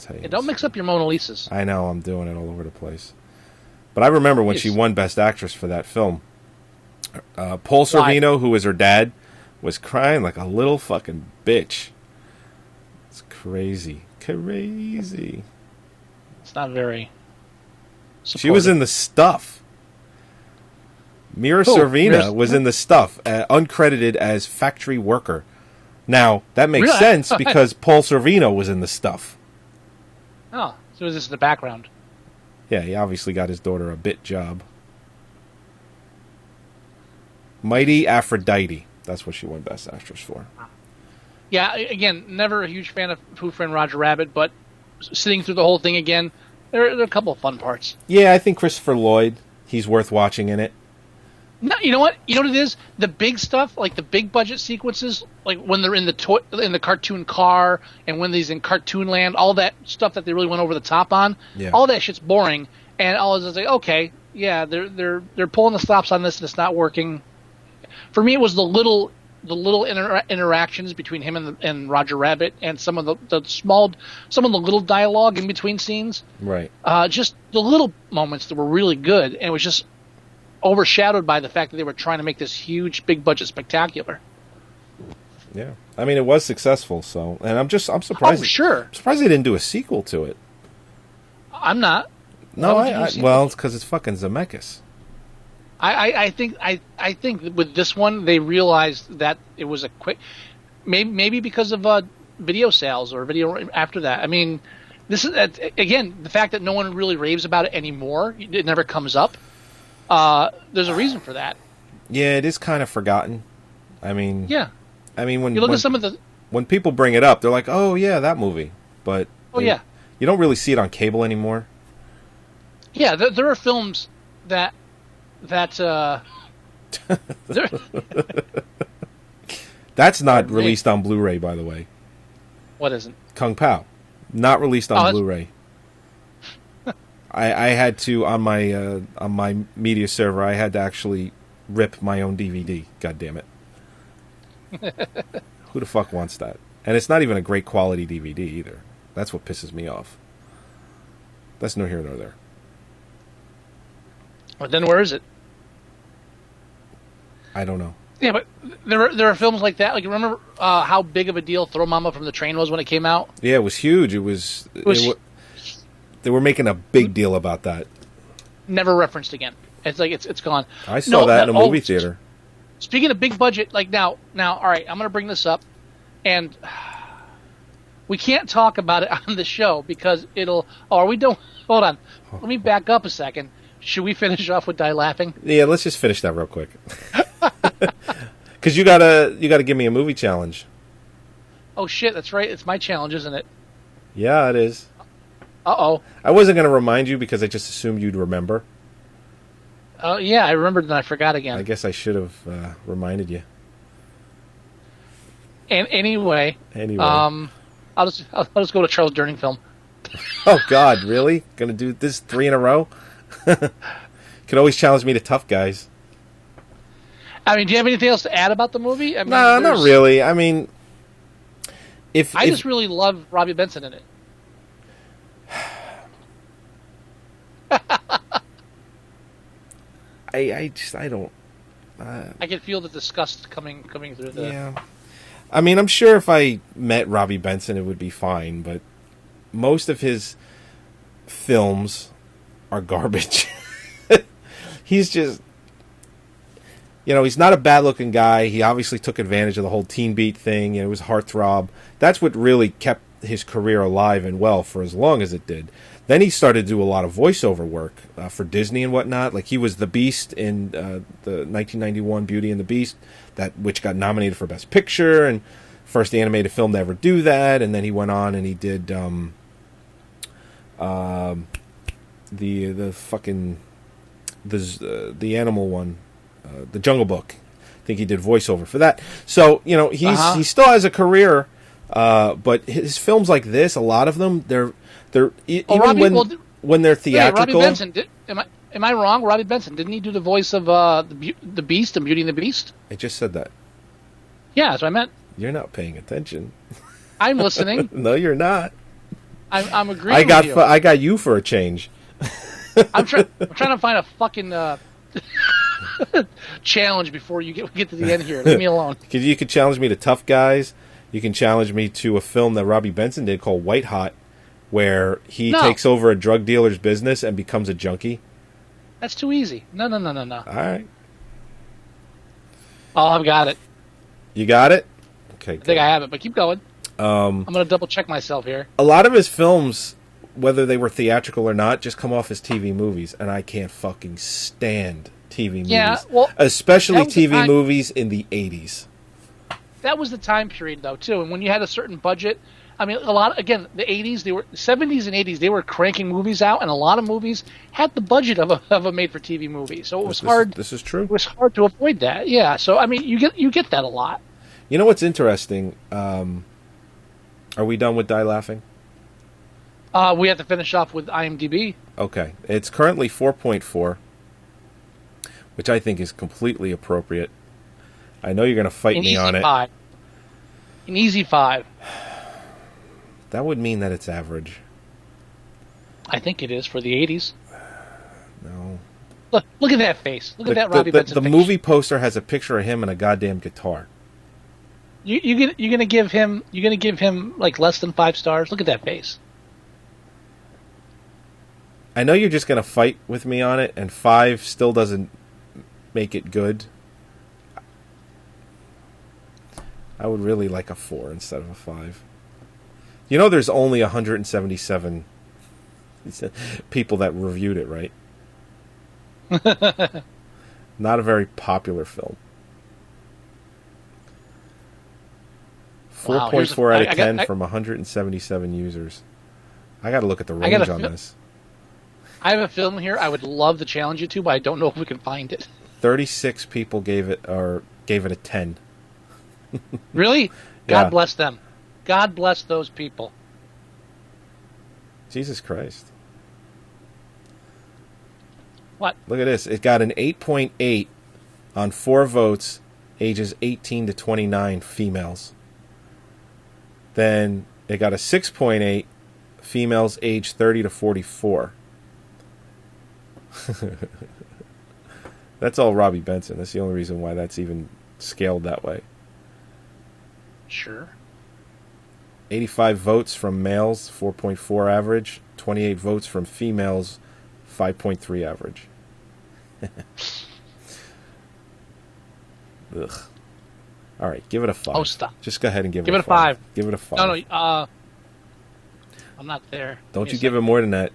And don't mix up your Mona Lisas. I know, I'm doing it all over the place. But I remember when she won Best Actress for that film. Paul Sorvino, who was her dad, was crying like a little fucking bitch. It's crazy. Crazy. It's not very She supportive. was in The Stuff. Mira Who? Sorvino was in The Stuff, uncredited as factory worker. Now, that makes Really? sense because Paul Sorvino was in The Stuff. Oh, so is this in the background? Yeah, he obviously got his daughter a bit job. Mighty Aphrodite. That's what she won Best Actress for. Yeah, again, never a huge fan of Who Framed Roger Rabbit, but sitting through the whole thing again, there are a couple of fun parts. Yeah, I think Christopher Lloyd, he's worth watching in it. No, you know what? You know what it is? The big stuff, like the big budget sequences, like when they're in the cartoon car and when he's in cartoon land, all that stuff that they really went over the top on, Yeah. all that shit's boring. And all is like, okay, yeah, they're pulling the stops on this and it's not working. For me, it was the little interactions between him and Roger Rabbit and some of the little dialogue in between scenes. Right. Just the little moments that were really good, and it was just overshadowed by the fact that they were trying to make this huge, big budget spectacular. Yeah. I mean, it was successful, so... And I'm surprised... Oh, sure. I'm surprised they didn't do a sequel to it. I'm not. No, Why would you do a sequel? well, it's because it's fucking Zemeckis. I think with this one they realized that it was a quick, maybe because of video sales or video after that. I mean, this is again the fact that no one really raves about it anymore. It never comes up. There's a reason for that. Yeah, it is kind of forgotten. I mean, Yeah, when you look when, at some of the. when people bring it up, they're like, "Oh yeah, that movie," but Oh yeah, you don't really see it on cable anymore. yeah. There are films that That's not released on Blu-ray, by the way. what isn't? Kung Pao, not released on that's- Blu-ray. I had to on my media server. I had to actually rip my own DVD. God damn it! Who the fuck wants that? And it's not even a great quality DVD either. That's what pisses me off. That's no here nor there. Well, then where is it? I don't know. Yeah, but there are films like that. Like, remember how big of a deal Throw Mama from the Train was when it came out? Yeah, it was huge. It was. They were making a big deal about that. Never referenced again. It's like it's gone. I saw that in a movie oh, theater. Speaking of big budget, like now, all right, I'm going to bring this up, and we can't talk about it on the show because it'll. Or we don't. Hold on. Let me back up a second. Should we finish off with Die Laughing? Yeah, let's just finish that real quick. Because you gotta give me a movie challenge. Oh shit, that's right. It's my challenge, isn't it? Yeah, it is. Uh-oh. I wasn't going to remind you because I just assumed you'd remember. Yeah, I remembered and I forgot again. I guess I should have reminded you. And anyway, Anyway. I'll just go to Charles Durning film. Oh, God, really? Going to do this 3 in a row? Can always challenge me to tough guys. I mean, do you have anything else to add about the movie? I mean, No, not really. I mean, I just really love Robbie Benson in it. I don't. I can feel the disgust coming through the. Yeah. I mean, I'm sure if I met Robbie Benson, it would be fine, but most of his films are garbage. He's just, he's not a bad-looking guy. He obviously took advantage of the whole Teen Beat thing. It was Heartthrob. That's what really kept his career alive and well for as long as it did. Then he started to do a lot of voiceover work for Disney and whatnot. Like he was the Beast in the 1991 Beauty and the Beast, which got nominated for Best Picture and first animated film to ever do that. And then he went on and he did the animal one, the Jungle Book. I think he did voiceover for that. So he still has a career, but his films like this, a lot of them, they're when they're theatrical. Robbie Benson, am I wrong? Robbie Benson, didn't he do the voice of the Beast and Beauty and the Beast? I just said that. Yeah, that's what I meant. You're not paying attention. I'm listening. No, you're not. I'm agreeing with you. I got you for a change. I'm trying to find a fucking challenge before you get to the end here. Leave me alone. You could challenge me to Tough Guys. You can challenge me to a film that Robbie Benson did called White Hot, where he takes over a drug dealer's business and becomes a junkie. That's too easy. No. All right. Oh, I've got it. You got it? Okay. I think I have it, but keep going. I'm going to double check myself here. A lot of his films, whether they were theatrical or not, just come off as TV movies, and I can't fucking stand TV movies. Yeah, well, especially TV movies in the 80s. That was the time period, though, too. And when you had a certain budget, I mean, the 80s, the 70s and 80s, they were cranking movies out, and a lot of movies had the budget of a made-for-TV movie. So it was hard. This is true. It was hard to avoid that. Yeah. So I mean, you get that a lot. You know what's interesting? Are we done with Die Laughing? We have to finish off with IMDb. Okay. It's currently 4.4, which I think is completely appropriate. I know you're going to fight me on it. An easy 5. That would mean that it's average. I think it is for the 80s. No. Look at that face. Look at that Robbie Benson face. The movie poster has a picture of him and a goddamn guitar. You're gonna give him like less than 5 stars. Look at that face. I know you're just gonna fight with me on it, and 5 still doesn't make it good. I would really like a 4 instead of a 5. You know, there's only 177 people that reviewed it, right? Not a very popular film. 4.4 out of 10 from 177 users. I got to look at the range on this. I have a film here I would love to challenge you to, but I don't know if we can find it. 36 people gave it a 10. Really? God bless them. God bless those people. Jesus Christ. What? Look at this. It got an 8.8 on 4 votes, ages 18 to 29 females. Then it got a 6.8, females age 30 to 44. That's all Robbie Benson. That's the only reason why that's even scaled that way. Sure. 85 votes from males, 4.4 average. 28 votes from females, 5.3 average. Ugh. All right, give it a 5. Oh, stop. Just go ahead and give it a 5. Give it a 5. No, I'm not there. Don't you give it more than that.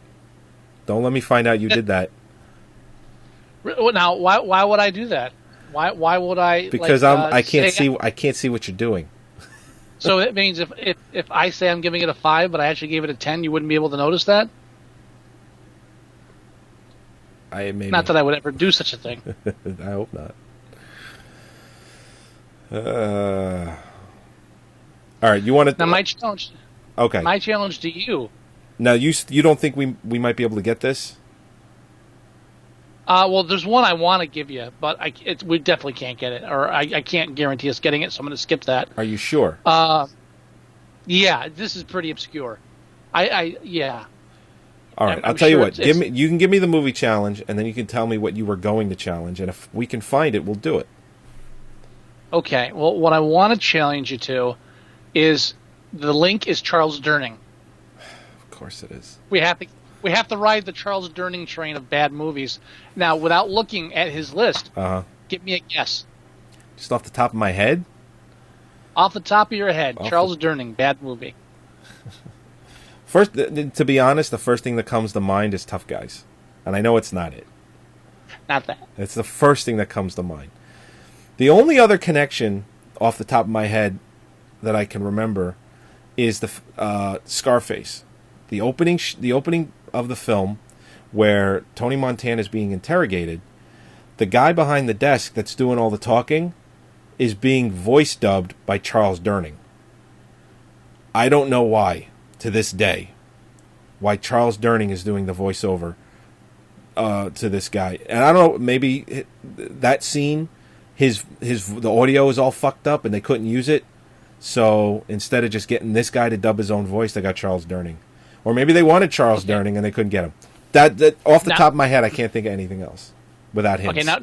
Don't let me find out you did that. Now, why would I do that? Why would I? Because I can't see what you're doing. So it means if I say I'm giving it a 5, but I actually gave it a 10, you wouldn't be able to notice that? Not that I would ever do such a thing. I hope not. All right, you want to... Now my challenge... Okay. My challenge to you... Now, you don't think we might be able to get this? Well, there's one I want to give you, but we definitely can't get it, or I can't guarantee us getting it, so I'm going to skip that. Are you sure? Yeah, this is pretty obscure. Yeah. All right, I'll tell you what. You can give me the movie challenge, and then you can tell me what you were going to challenge, and if we can find it, we'll do it. Okay. Well, what I want to challenge you to is the link is Charles Durning. Of course it is. We have to ride the Charles Durning train of bad movies. Now, without looking at his list, give me a guess. Just off the top of my head? Off the top of your head, Charles Durning, bad movie. First, to be honest, the first thing that comes to mind is Tough Guys. And I know it's not it. Not that. It's the first thing that comes to mind. The only other connection off the top of my head that I can remember is the Scarface. The opening of the film where Tony Montana is being interrogated. The guy behind the desk that's doing all the talking is being voice dubbed by Charles Durning. I don't know why, to this day, why Charles Durning is doing the voiceover to this guy. And I don't know, maybe that scene, the audio is all fucked up and they couldn't use it. So instead of just getting this guy to dub his own voice, they got Charles Durning. Or maybe they wanted Charles Durning and they couldn't get him. That off the top of my head, I can't think of anything else without him. Okay, now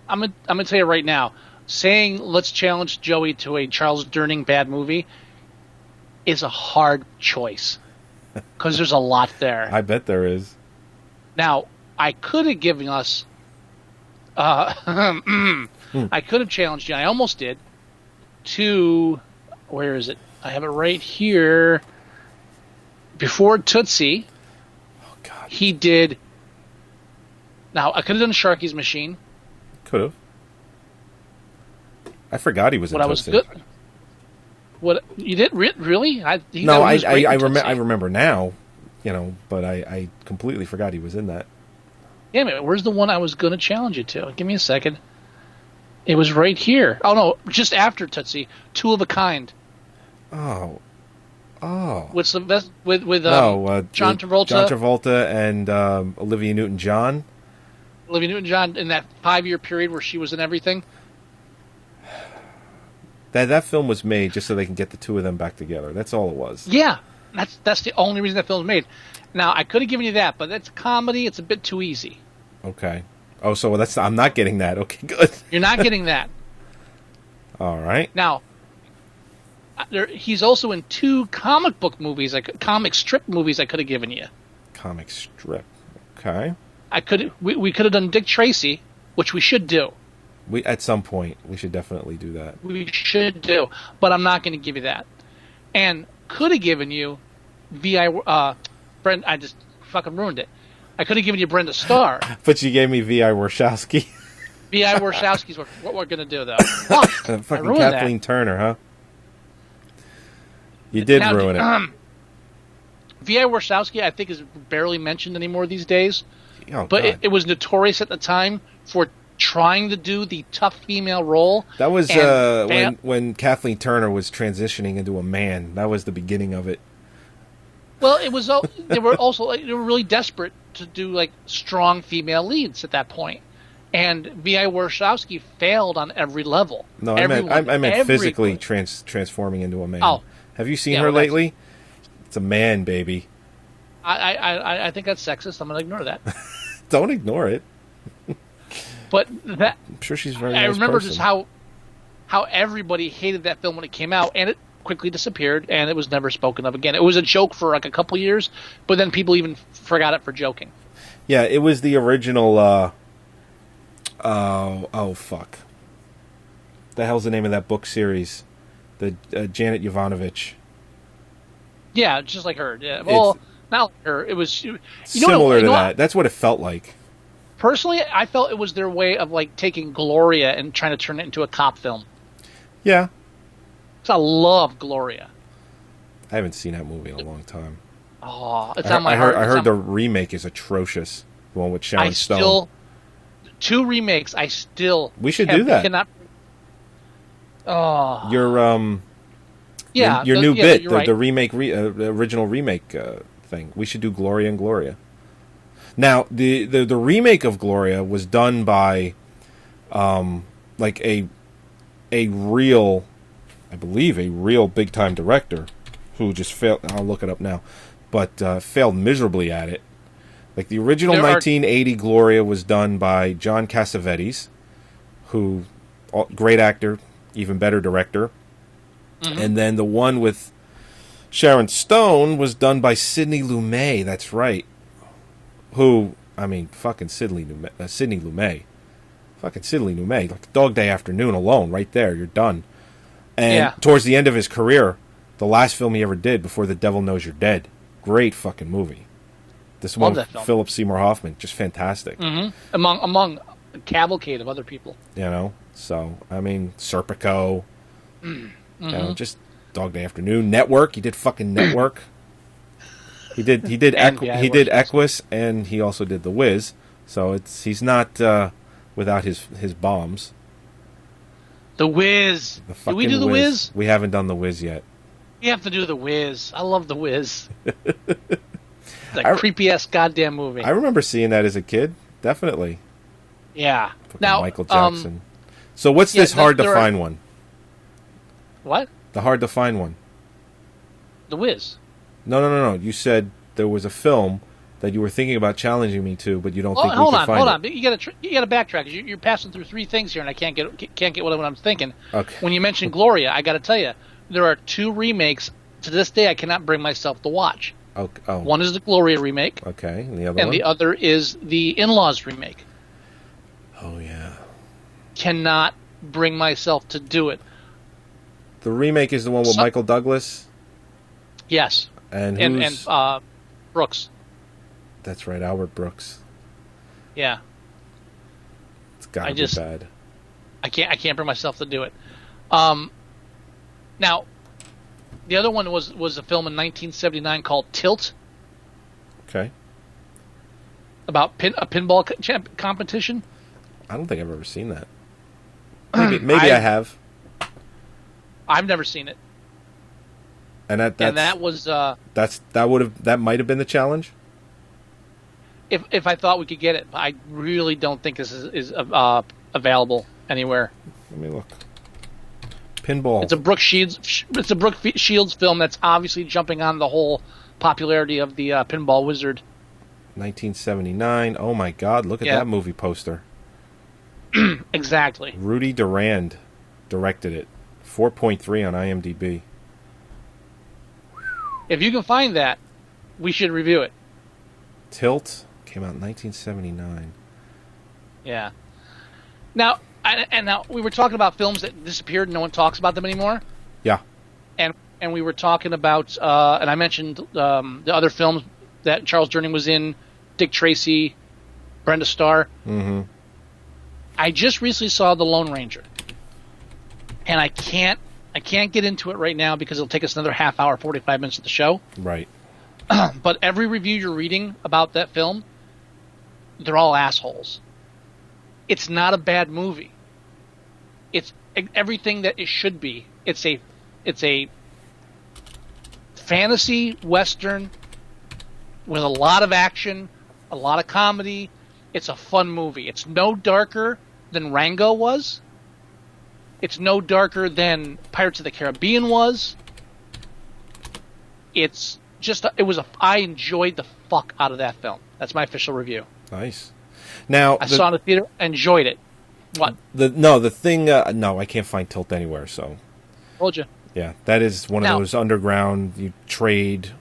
I'm gonna tell you right now, saying let's challenge Joey to a Charles Durning bad movie is a hard choice because there's a lot there. I bet there is. Now, I could have given us. I could have challenged you. I almost did. To where is it? I have it right here. Before Tootsie, oh God, he did. Now I could have done Sharky's Machine. Could have. I forgot he was in Tootsie. Was good. What you did? Really? I remember now, but I completely forgot he was in that. Damn it! Where's the one I was going to challenge you to? Give me a second. It was right here. Oh no, just after Tootsie, Two of a Kind. Oh. With John Travolta. John Travolta and Olivia Newton-John. Olivia Newton-John in that 5-year period where she was in everything. That film was made just so they can get the two of them back together. That's all it was. Yeah, that's the only reason that film was made. Now I could have given you that, but that's comedy. It's a bit too easy. Okay. Oh, so I'm not getting that. Okay, good. You're not getting that. All right. Now, he's also in 2 comic book movies, comic strip movies. I could have given you. Comic strip. Okay. We could have done Dick Tracy, which we should do. At some point we should definitely do that. We should do, but I'm not going to give you that. And could have given you Brenda. I just fucking ruined it. I could have given you Brenda Starr. But you gave me V.I. Warshawski. V.I. Warshawski's what we're going to do, though. Fuck, fucking Kathleen Turner, huh? You did ruin it. V.I. Warshawski, I think, is barely mentioned anymore these days. Oh, but it was notorious at the time for trying to do the tough female role. That was when Kathleen Turner was transitioning into a man. That was the beginning of it. Well, it was. They were really desperate to do strong female leads at that point, and V.I. Warshawski failed on every level. No, I meant physically transforming into a man. Oh, have you seen her lately? It's a man, baby. I think that's sexist. I'm going to ignore that. Don't ignore it. But I'm sure she's very. I nice remember person. just how everybody hated that film when it came out, and it quickly disappeared, and it was never spoken of again. It was a joke for a couple years, but then people even forgot it for joking. Yeah, it was the original. Oh fuck! The hell's the name of that book series? The Janet Jovanovic. Yeah, just like her. Yeah. Well, not like her. It was similar to that. That's what it felt like. Personally, I felt it was their way of taking Gloria and trying to turn it into a cop film. Yeah. Because I love Gloria. I haven't seen that movie in a long time. Oh, it's on my heart. I heard the remake is atrocious. The one with Sharon Stone. 2 remakes. We should do that. Your new bit, the remake, original remake thing. We should do Gloria and Gloria. Now, the remake of Gloria was done by, a real, I believe, a real big time director who just failed. I'll look it up now, but failed miserably at it. Like the original 1980 Gloria was done by John Cassavetes, who great actor, even better director. Mm-hmm. And then the one with Sharon Stone was done by Sidney Lumet. That's right. Fucking Sidney Lumet. Fucking Sidney Lumet. Like Dog Day Afternoon alone, right there. You're done. And towards the end of his career, The last film he ever did before The Devil Knows You're Dead. Great fucking movie. This Love one that with film. Philip Seymour Hoffman, just fantastic. Among a cavalcade of other people. You know, so I mean, Serpico. You know, just Dog Day Afternoon. Network. He did fucking Network. He did Equus, and he also did The Wiz. So he's not without his bombs. The Wiz. The Did we fucking do The Wiz? We haven't done The Wiz yet. We have to do The Wiz. I love The Wiz. That creepy ass goddamn movie. I remember seeing that as a kid. Definitely. Yeah. Fucking Now, Michael Jackson. So what's this hard to find one? What? The hard to find one. The Wiz. No. You said there was a film that you were thinking about challenging me to, but you don't think we can find it. Hold on. You got to backtrack. 'Cause you're passing through three things here, and I can't get what I'm thinking. Okay. When you mentioned Gloria, I got to tell you, there are two remakes to this day I cannot bring myself to watch. Oh. One is the Gloria remake, Okay, and the other one? the other is the In-Laws remake. Oh, yeah. Cannot bring myself to do it. The remake is the one with Michael Douglas? Yes. And Brooks. That's right, Albert Brooks. Yeah. It's gotta be bad. I can't bring myself to do it. Now, the other one was a film in 1979 called Tilt, Okay. about a pinball competition. I don't think I've ever seen that. Maybe I have. I've never seen it. And that was that might have been the challenge? if I thought we could get it. I really don't think this is available anywhere. Let me look. Pinball. It's a Brooke Shields film that's obviously jumping on the whole popularity of the Pinball Wizard. 1979. Oh my God! Look at that movie poster. Exactly. Rudy Durand directed it. 4.3 on IMDb. If you can find that, we should review it. Tilt came out in 1979. Yeah. Now, now we were talking about films that disappeared and no one talks about them anymore. Yeah. And we were talking about, and I mentioned the other films that Charles Durning was in, Dick Tracy, Brenda Starr. Mm-hmm. I just recently saw The Lone Ranger, and I can't get into it right now because it'll take us another half hour, 45 minutes of the show. Right. But every review you're reading about that film, they're all assholes. It's not a bad movie. It's everything that it should be. It's a fantasy western with a lot of action, a lot of comedy. It's a fun movie. It's no darker than Rango was. It's no darker than Pirates of the Caribbean was. It's just I enjoyed the fuck out of that film. That's my official review. Nice. Now I saw it in the theater, enjoyed it. What? I can't find Tilt anywhere. So. Told you. Yeah, that is one of those underground you trade,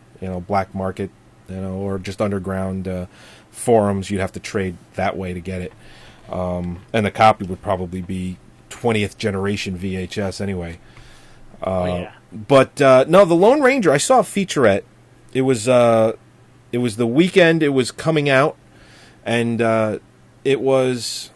black market, or just underground forums. You'd have to trade that way to get it, and the copy would probably be 20th generation VHS anyway. But no, The Lone Ranger. I saw a featurette. It was the weekend it was coming out, and it was,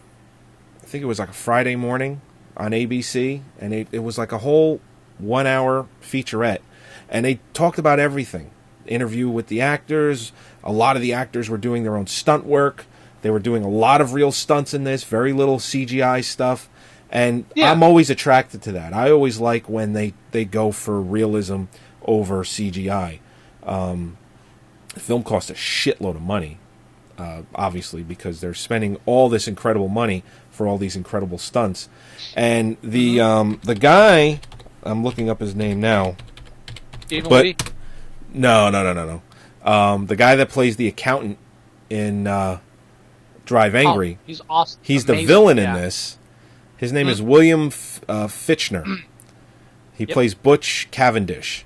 I think it was like a Friday morning on ABC, and it was like a whole 1 hour featurette, and they talked about everything. Interview with the actors. A lot of the actors were doing their own stunt work. They were doing a lot of real stunts in this, very little CGI stuff. And I'm always attracted to that. I always like when they go for realism over CGI. The film cost a shitload of money, obviously, because they're spending all this incredible money for all these incredible stunts. And the guy, I'm looking up his name now. David Lee? No. The guy that plays the accountant in Drive Angry. He's awesome. He's amazing. the villain in this. His name is William Fichtner. He plays Butch Cavendish.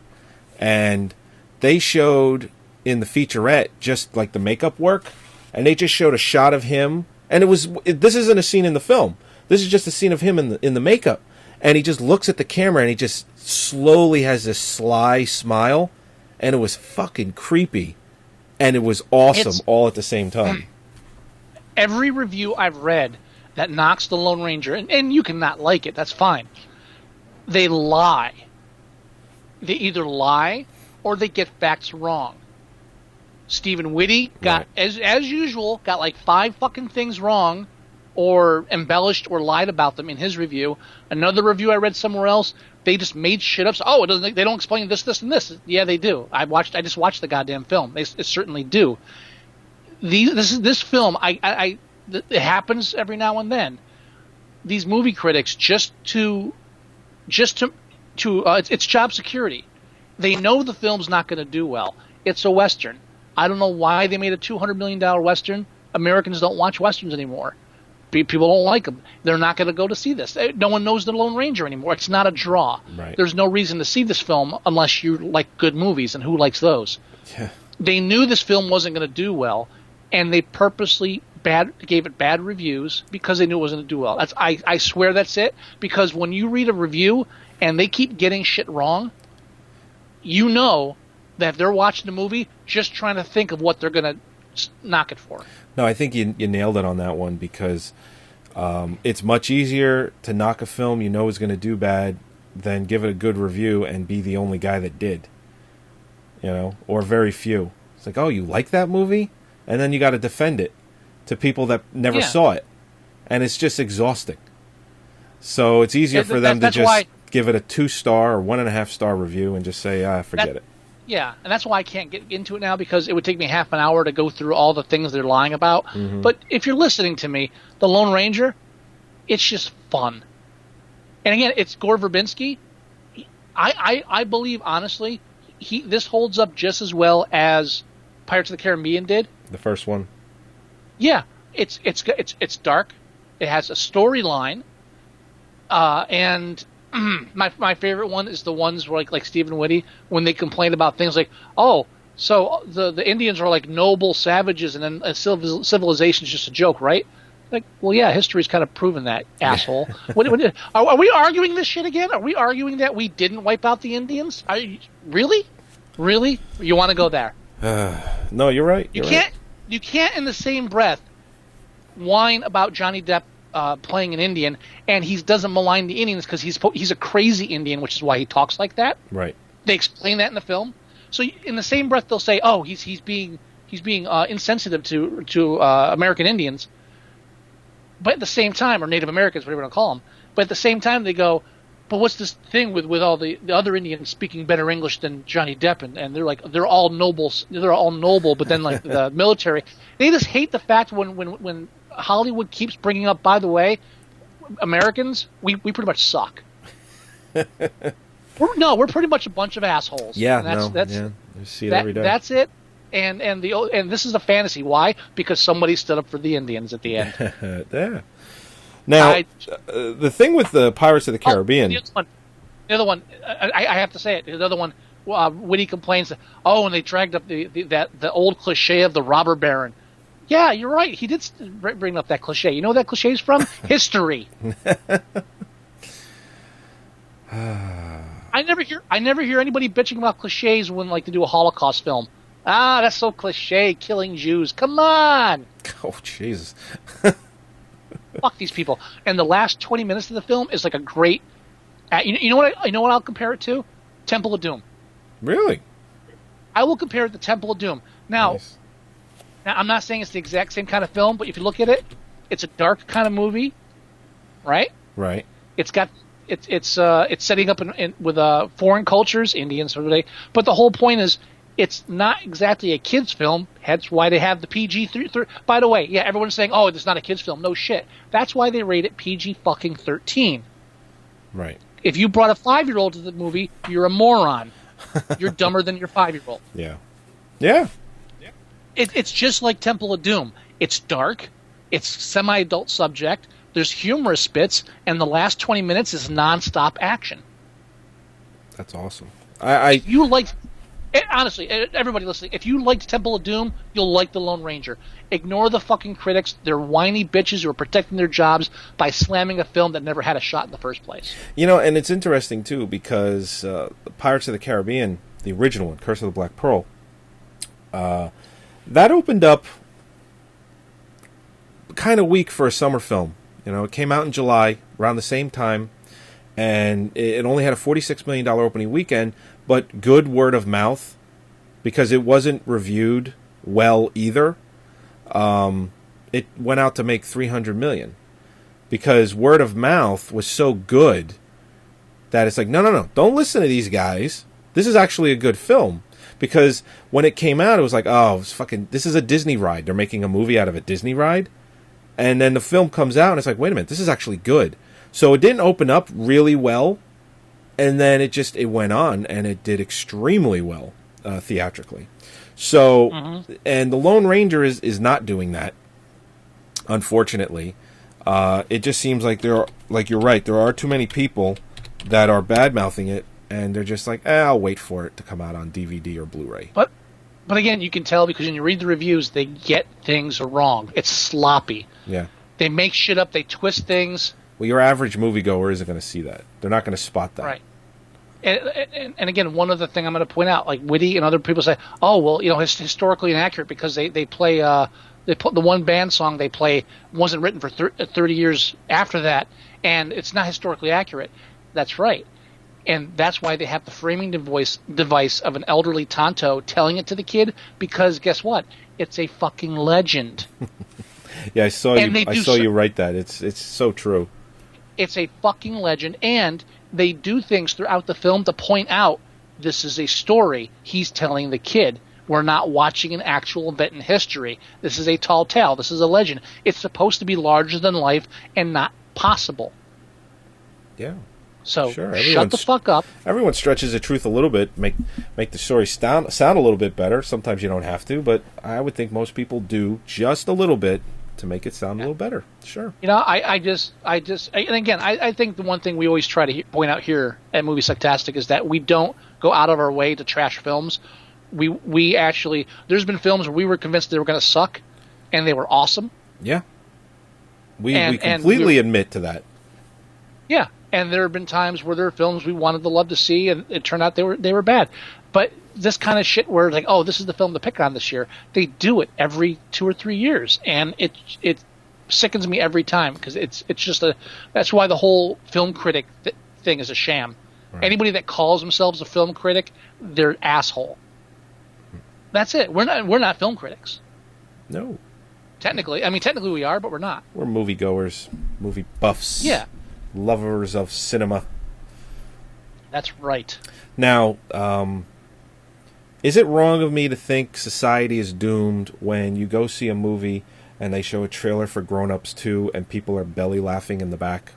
And they showed in the featurette just like the makeup work, and they just showed a shot of him. And this isn't a scene in the film. This is just a scene of him in the makeup. and he just looks at the camera and he just slowly has this sly smile, and it was fucking creepy, and it was awesome all at the same time. Every review I've read that knocks the Lone Ranger, and you can not like it, that's fine. They lie. They either lie or they get facts wrong. Stephen Whitty got, as usual, got like 5 fucking things wrong, or embellished or lied about them in his review. Another review I read somewhere else, they just made shit up. So, oh, it doesn't. They don't explain this, and this. Yeah, they do. I just watched the goddamn film. They certainly do. This film, it happens every now and then. These movie critics it's job security. They know the film's not going to do well. It's a Western. I don't know why they made a $200 million Western. Americans don't watch Westerns anymore. People don't like them. They're not going to go to see this. No one knows the Lone Ranger anymore. It's not a draw. Right. There's no reason to see this film unless you like good movies, and who likes those? Yeah. They knew this film wasn't going to do well, and they purposely gave it bad reviews because they knew it wasn't going to do well. I swear that's it, because when you read a review and they keep getting shit wrong, you know that they're watching the movie just trying to think of what they're going to knock it for. No, I think you nailed it on that one, because it's much easier to knock a film you know is going to do bad than give it a good review and be the only guy that did. You know, or very few. It's like, oh, you like that movie? And then you got to defend it to people that never saw it. And it's just exhausting. So it's easier for them to just give it a 2-star or 1.5-star review and just say, forget it. Yeah, and that's why I can't get into it now, because it would take me half an hour to go through all the things they're lying about. Mm-hmm. But if you're listening to me, The Lone Ranger, it's just fun. And again, it's Gore Verbinski. I believe, honestly, this holds up just as well as Pirates of the Caribbean did. The first one. Yeah, it's dark. It has a storyline, and my favorite one is the ones where like Stephen Whitty, when they complain about things like, oh, so the Indians are like noble savages, and then civilization is just a joke, right? Like, well, yeah, history's kind of proven that, asshole. Are we arguing this shit again? Are we arguing that we didn't wipe out the Indians? Really? You want to go there? No, you're right. You can't in the same breath whine about Johnny Depp playing an Indian, and he doesn't malign the Indians because he's a crazy Indian, which is why he talks like that. Right. They explain that in the film. So in the same breath, they'll say, "Oh, he's being insensitive to American Indians," but at the same time, or Native Americans, whatever you want to call them. But at the same time, they go, "But what's this thing with all the other Indians speaking better English than Johnny Depp?" And they're all nobles. They're all noble, but then like the military, they just hate the fact when Hollywood keeps bringing up, by the way, Americans, we pretty much suck. We're pretty much a bunch of assholes. Yeah, I see it every day. That's it. And this is a fantasy. Why? Because somebody stood up for the Indians at the end. Yeah. Now, the thing with the Pirates of the Caribbean... The other one, I have to say it. The other one, Whitty complains that, and they dragged up the old cliche of the robber baron. Yeah, you're right. He did bring up that cliche. You know where that cliche is from? History. I never hear anybody bitching about cliches when like to do a Holocaust film. That's so cliche, killing Jews. Come on. Oh, Jesus. Fuck these people. And the last 20 minutes of the film is like a great. You know what I'll compare it to? Temple of Doom. Really? I will compare it to Temple of Doom. Now, I'm not saying it's the exact same kind of film, but if you look at it, it's a dark kind of movie, right? Right. It's setting up with foreign cultures, Indians, but the whole point is it's not exactly a kids film. That's why they have the PG. By the way, yeah, everyone's saying, "Oh, it's not a kids film." No shit. That's why they rate it PG fucking 13. Right. If you brought a 5-year-old to the movie, you're a moron. You're dumber than your 5-year-old. Yeah. Yeah. It's just like Temple of Doom. It's dark. It's semi-adult subject. There's humorous bits, and the last 20 minutes is nonstop action. That's awesome. If you like Honestly, everybody listening, if you liked Temple of Doom, you'll like The Lone Ranger. Ignore the fucking critics. They're whiny bitches who are protecting their jobs by slamming a film that never had a shot in the first place. You know, and it's interesting, too, because Pirates of the Caribbean, the original one, Curse of the Black Pearl, that opened up kind of weak for a summer film. You know, it came out in July, around the same time, and it only had a $46 million opening weekend, but good word of mouth, because it wasn't reviewed well either. It went out to make $300 million, because word of mouth was so good that it's like, no, don't listen to these guys. This is actually a good film. Because when it came out, it was like, oh, this is a Disney ride. They're making a movie out of a Disney ride. And then the film comes out, and it's like, wait a minute, this is actually good. So it didn't open up really well, and then it went on, and it did extremely well theatrically. So, and The Lone Ranger is not doing that, unfortunately. It just seems like you're right, there are too many people that are bad-mouthing it, and they're just like, I'll wait for it to come out on DVD or Blu-ray. But again, you can tell because when you read the reviews, they get things wrong. It's sloppy. Yeah. They make shit up. They twist things. Well, your average moviegoer isn't going to see that. They're not going to spot that. Right. And again, one other thing I'm going to point out, like Witty and other people say, oh, well, you know, it's historically inaccurate because they play the one band song they play wasn't written for 30 years after that, and it's not historically accurate. That's right. And that's why they have the framing device of an elderly Tonto telling it to the kid, because guess what? It's a fucking legend. Yeah, I saw you write that. It's so true. It's a fucking legend, and they do things throughout the film to point out this is a story he's telling the kid. We're not watching an actual event in history. This is a tall tale. This is a legend. It's supposed to be larger than life and not possible. Yeah. So sure. Shut the fuck up. Everyone stretches the truth a little bit, make the story sound a little bit better. Sometimes you don't have to, but I would think most people do just a little bit to make it sound a little better. Sure. You know, I think the one thing we always try to point out here at Moviesucktastic is that we don't go out of our way to trash films. We actually, there's been films where we were convinced they were going to suck, and they were awesome. Yeah. We completely admit to that. Yeah, and there have been times where there are films we wanted to love to see, and it turned out they were bad. But this kind of shit where it's like, oh, this is the film to pick on this year, they do it every 2 or 3 years, and it sickens me every time because it's just that's why the whole film critic thing is a sham. Right. Anybody that calls themselves a film critic, they're an asshole. That's it. We're not film critics. No. Technically we are, but we're not. We're moviegoers, movie buffs. Yeah. Lovers of cinema. That's right. Now, is it wrong of me to think society is doomed when you go see a movie and they show a trailer for Grown Ups 2 and people are belly laughing in the back?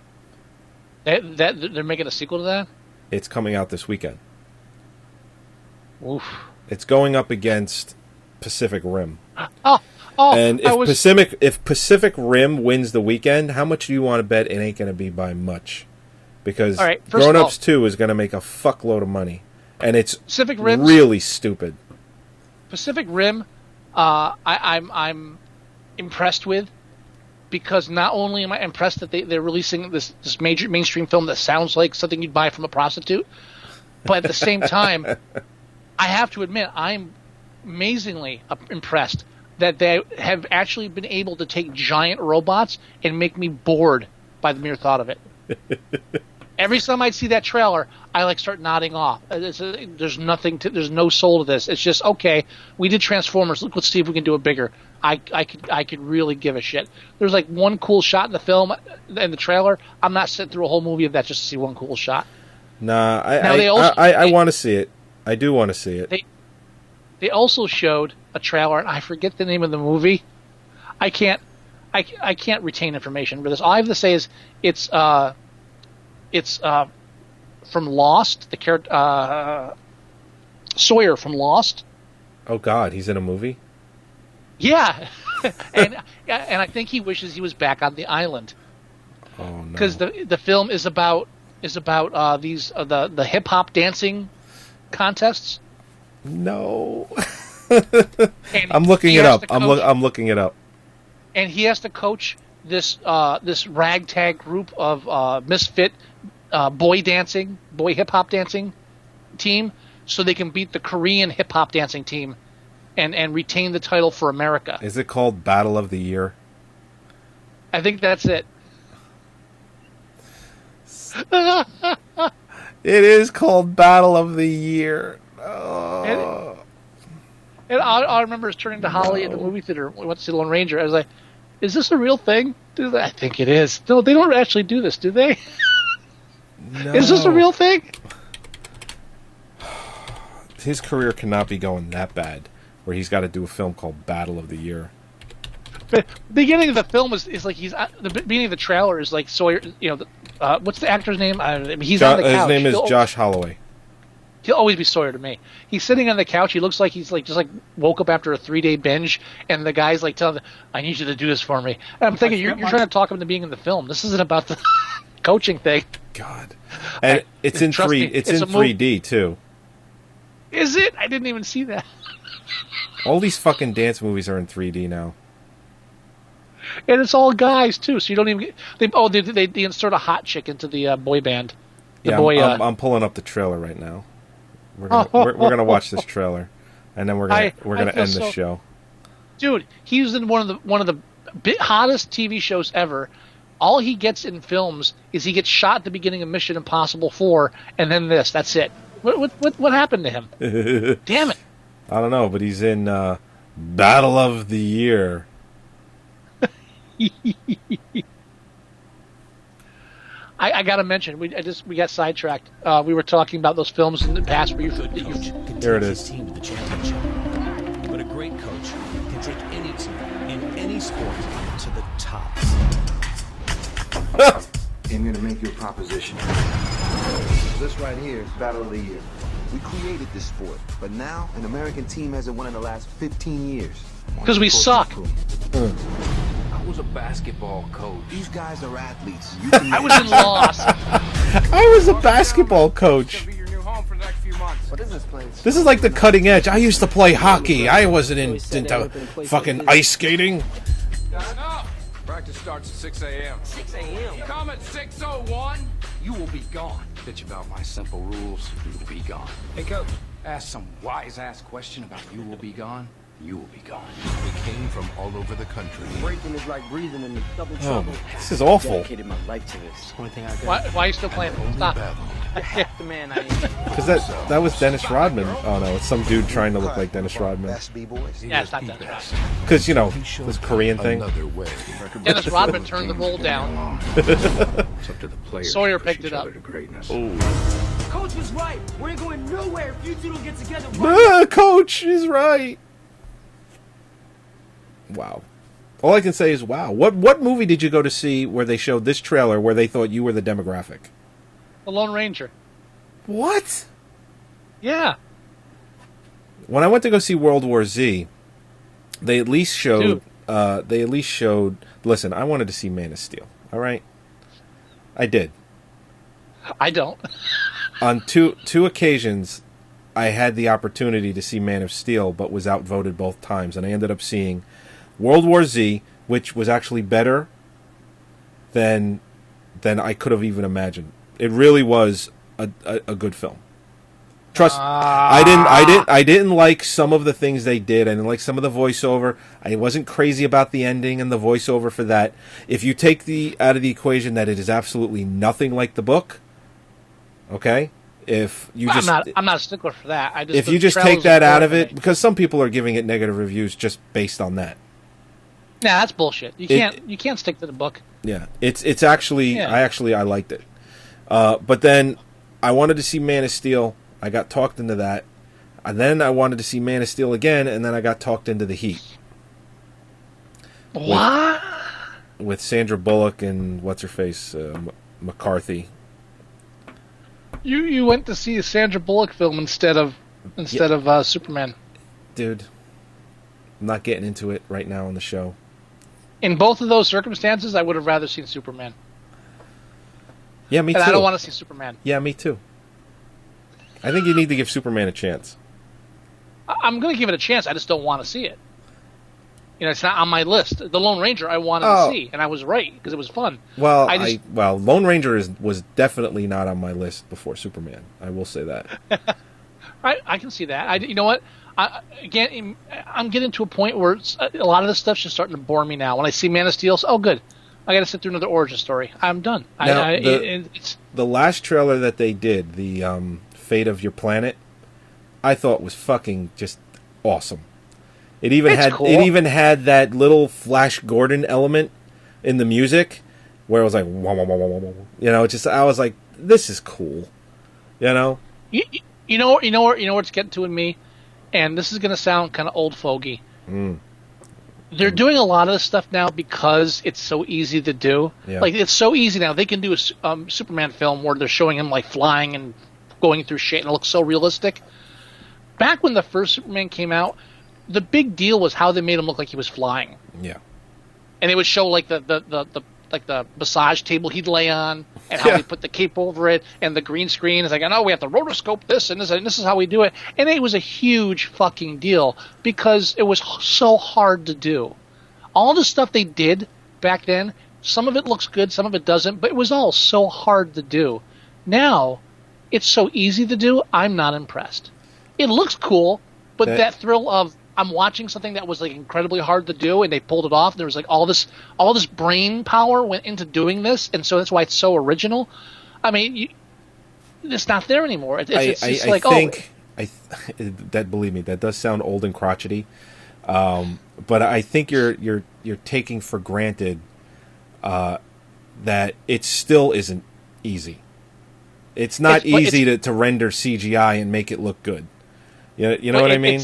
They're making a sequel to that? It's coming out this weekend. Oof. It's going up against Pacific Rim. Oh, and if Pacific Rim wins the weekend, how much do you want to bet it ain't going to be by much? Because Grown Ups 2 is going to make a fuckload of money. And it's really stupid. Pacific Rim, I'm impressed with, because not only am I impressed that they're releasing this major mainstream film that sounds like something you'd buy from a prostitute, but at the same time, I have to admit I'm amazingly impressed that they have actually been able to take giant robots and make me bored by the mere thought of it. Every time I see that trailer, I start nodding off. There's no soul to this. It's just, okay, we did Transformers. Let's see if we can do it bigger. I could really give a shit. There's one cool shot in the film, in the trailer. I'm not sitting through a whole movie of that just to see one cool shot. Nah, I want to see it. I do want to see it. They also showed a trailer, and I forget the name of the movie. I can't retain information for this. All I have to say is it's from Lost. The character Sawyer from Lost. Oh God, he's in a movie. Yeah, and I think he wishes he was back on the island. Oh no! Because the film is about these the hip hop dancing contests. No. And I'm looking he it has up. to I'm coach- looking it up. And he has to coach this ragtag group of misfit boy hip hop dancing team, so they can beat the Korean hip hop dancing team, and retain the title for America. Is it called Battle of the Year? I think that's it. It is called Battle of the Year. Oh. And I remember us turning to Holly at the movie theater. We went to see Lone Ranger. I was like, "Is this a real thing?" I think it is. No, they don't actually do this, do they? No. Is this a real thing? His career cannot be going that bad, where he's got to do a film called Battle of the Year. The beginning of the film is like the beginning of the trailer is like Sawyer. What's the actor's name? I mean, he's on the couch. His name is Josh Holloway. He'll always be Sawyer to me. He's sitting on the couch. He looks like he's like just like woke up after a 3-day binge, and the guy's like telling him, "I need you to do this for me." And I'm thinking, you're trying to talk him into being in the film. This isn't about the coaching thing. God, and it's in trust me, it's it's in a movie. 3D too. Is it? I didn't even see that. All these fucking dance movies are in 3D now. And it's all guys too, so you don't even. They insert a hot chick into the boy band. I'm pulling up the trailer right now. We're gonna watch this trailer, and then we're gonna end the show. Dude, he was in one of the hottest TV shows ever. All he gets in films is he gets shot at the beginning of Mission Impossible 4, and then this. That's it. What happened to him? Damn it! I don't know, but he's in Battle of the Year. I gotta mention, we got sidetracked. We were talking about those films in the past where There it is. Team to the championship. But a great coach can take any team in any sport to the top. I'm going to make you a proposition. This right here is Battle of the Year. We created this sport, but now an American team hasn't won in the last 15 years. because we suck. I was a basketball coach. These guys are athletes. I was in loss. I was a basketball coach. What is this place? This is like the cutting edge. I used to play hockey. I wasn't into fucking ice skating. Practice starts at 6 a.m. 6 a.m. Come at 6:01, you will be gone. Bitch about my simple rules, you will be gone. Hey, coach. Ask some wise-ass question about you will be gone, you will be gone. They came from all over the country. Breaking is like breathing in the double Oh, trouble. this is awful. Dedicated my life to this. Only thing I got. Why are you still playing? Stop. The man I am. Because that was Dennis Rodman. Oh no, it's some dude trying to look like Dennis Rodman. Best B-boys. Yeah, it's not that bad. Because this Korean thing. Another way. Dennis Rodman turned the roll down. It's up to the players. Sawyer to push picked each it up. other to greatness. Coach was right. We ain't going nowhere if you two don't get together. Coach is right. Wow. All I can say is wow. What movie did you go to see where they showed this trailer where they thought you were the demographic? The Lone Ranger. What? Yeah. When I went to go see World War Z, they at least showed. Listen, I wanted to see Man of Steel. All right, I did. I don't. On two occasions, I had the opportunity to see Man of Steel, but was outvoted both times, and I ended up seeing World War Z, which was actually better than I could have even imagined. It really was a good film. Trust, I didn't like some of the things they did. I didn't like some of the voiceover. I wasn't crazy about the ending and the voiceover for that. If you take out of the equation that it is absolutely nothing like the book, okay? I'm not a stickler for that. If you just take that out of it, because some people are giving it negative reviews just based on that. Nah, that's bullshit. You can't stick to the book. Yeah, it's actually I liked it, but then I wanted to see Man of Steel. I got talked into that, and then I wanted to see Man of Steel again, and then I got talked into The Heat. What? With Sandra Bullock and what's her face, McCarthy. You went to see a Sandra Bullock film instead of Superman. Dude, I'm not getting into it right now on the show. In both of those circumstances, I would have rather seen Superman. Yeah, me too. And I don't want to see Superman. Yeah, me too. I think you need to give Superman a chance. I'm going to give it a chance. I just don't want to see it. It's not on my list. The Lone Ranger I wanted to see, and I was right because it was fun. Well, Lone Ranger was definitely not on my list before Superman. I will say that. I can see that. You know what? I'm getting to a point where a lot of this stuff's just starting to bore me now. When I see Man of Steel, good. I got to sit through another origin story. I'm done. Now, the last trailer that they did, the Fate of Your Planet, I thought was fucking just awesome. It even had that little Flash Gordon element in the music where it was like, wah, wah, wah, wah, wah, wah. I was like, this is cool. You know what's getting to in me, and this is going to sound kind of old fogey. They're doing a lot of this stuff now because it's so easy to do. Yeah. Like, it's so easy now. They can do a Superman film where they're showing him like flying and going through shit, and it looks so realistic. Back when the first Superman came out, the big deal was how they made him look like he was flying. Yeah. And they would show like the massage table he'd lay on, and how he put the cape over it, and the green screen. It's like, I know we have to rotoscope this, and this is how we do it. And it was a huge fucking deal because it was so hard to do. All the stuff they did back then, some of it looks good, some of it doesn't, but it was all so hard to do. Now, it's so easy to do, I'm not impressed. It looks cool, but that thrill of I'm watching something that was like incredibly hard to do, and they pulled it off. And there was like all this brain power went into doing this, and so that's why it's so original. I mean, it's not there anymore. Believe me, that does sound old and crotchety. But I think you're taking for granted that it still isn't easy. It's not easy to render CGI and make it look good. You know what I mean?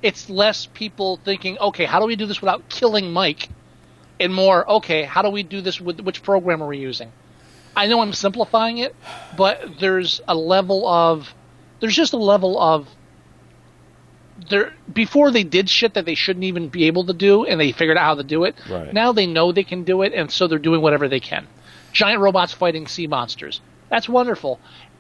It's less people thinking, okay, how do we do this without killing Mike? And more, okay, how do we do this with which program are we using? I know I'm simplifying it, but there's just a level of before they did shit that they shouldn't even be able to do, and they figured out how to do it. Right. Now they know they can do it, and so they're doing whatever they can. Giant robots fighting sea monsters. That's wonderful.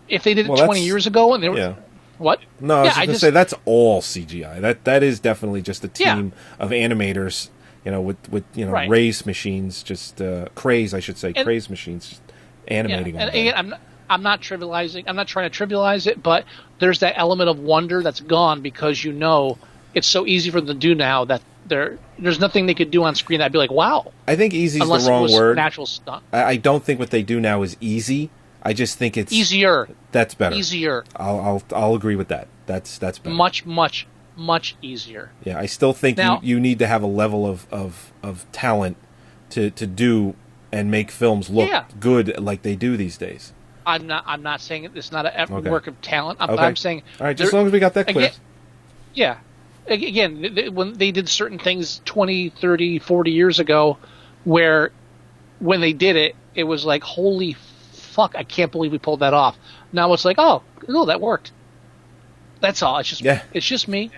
If they did it 20 years ago and they were... Yeah. What? No, I was going to say that's all CGI. That is definitely just a team of animators, with Ray's machines, just Craze, I should say, Craze machines, just animating. And again, I'm not trivializing. I'm not trying to trivialize it, but there's that element of wonder that's gone because it's so easy for them to do now that there's nothing they could do on screen that'd be like, wow. I think easy is the wrong word. Natural stunt. I don't think what they do now is easy. I just think it's easier. That's better. Easier. I'll agree with that. That's better. Much easier. Yeah, I still think you need to have a level of talent to do and make films look good like they do these days. I'm not saying it's not a work of talent. I'm saying all right. Just as long as we got that clear. Again, when they did certain things 20, 30, 40 years ago, where when they did it, it was like, holy fuck, I can't believe we pulled that off. Now it's like, oh, that worked. That's all. It's just me.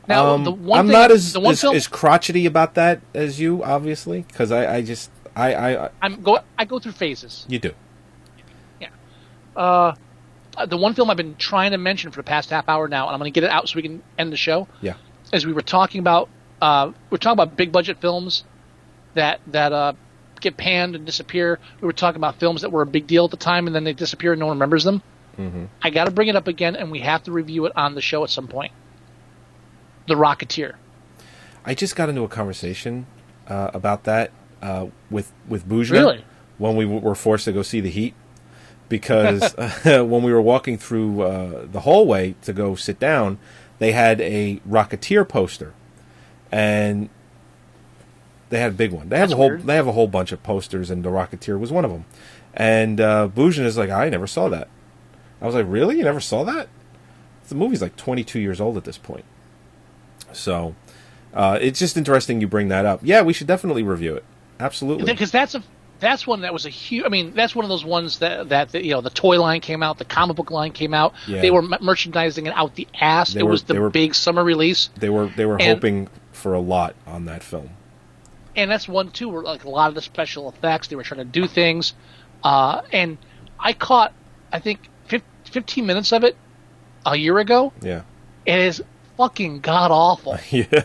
Now, the one I'm thing, not as crotchety about that as you, obviously, because I go through phases. You do. Yeah. The one film I've been trying to mention for the past half hour now, and I'm going to get it out so we can end the show. Yeah. As we were talking about, big budget films that get panned and disappear. We were talking about films that were a big deal at the time, and then they disappear and no one remembers them. Mm-hmm. I got to bring it up again, and we have to review it on the show at some point. The Rocketeer. I just got into a conversation about that with Boujna really? When we were forced to go see The Heat, because when we were walking through the hallway to go sit down, they had a Rocketeer poster, and they had a big one. They have a whole bunch of posters, and The Rocketeer was one of them. And Boujna is like, I never saw that. I was like, really? You never saw that? The movie's like 22 years old at this point. So it's just interesting you bring that up. Yeah, we should definitely review it. Absolutely. Because that's one that was a huge. I mean, that's one of those ones that the toy line came out, the comic book line came out. Yeah. They were merchandising it out the ass. It was the big summer release. They were hoping for a lot on that film. And that's one too, where like a lot of the special effects, they were trying to do things, and I caught, I think, 15 minutes of it a year ago. Yeah, it is fucking god awful. Yeah.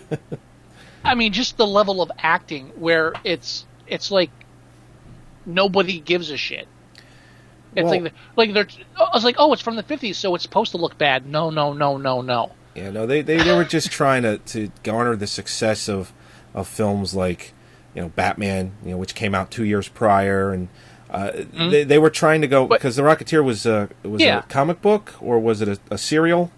I mean, just the level of acting where it's like nobody gives a shit. It's like they're. I was like, oh, it's from the 50s, so it's supposed to look bad. No. Yeah, no, they were just trying to garner the success of films like, Batman, which came out 2 years prior, and they were trying to go, because The Rocketeer was a comic book, or was it a serial?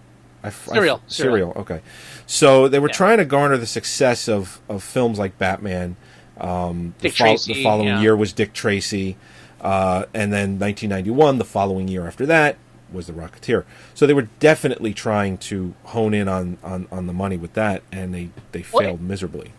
Serial. Okay, so they were trying to garner the success of films like Batman. The following year was Dick Tracy, and then 1991, the following year after that, was The Rocketeer. So they were definitely trying to hone in on the money with that, and they failed miserably.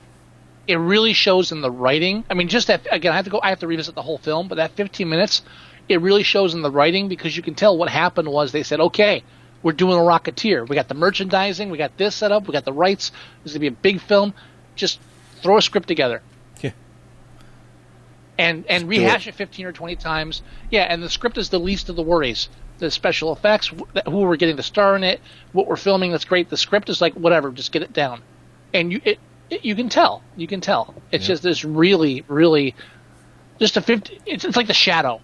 It really shows in the writing. I mean, just that, again, I have to revisit the whole film, but that 15 minutes, it really shows in the writing, because you can tell what happened was they said, okay, we're doing a Rocketeer. We got the merchandising, we got this set up, we got the rights. This is going to be a big film. Just throw a script together. Yeah. And rehash it 15 or 20 times. Yeah, and the script is the least of the worries. The special effects, who we're getting to star in it, what we're filming, that's great. The script is like, whatever, just get it down. And you can tell. You can tell. It's just this really, really, just a 50. It's like The Shadow.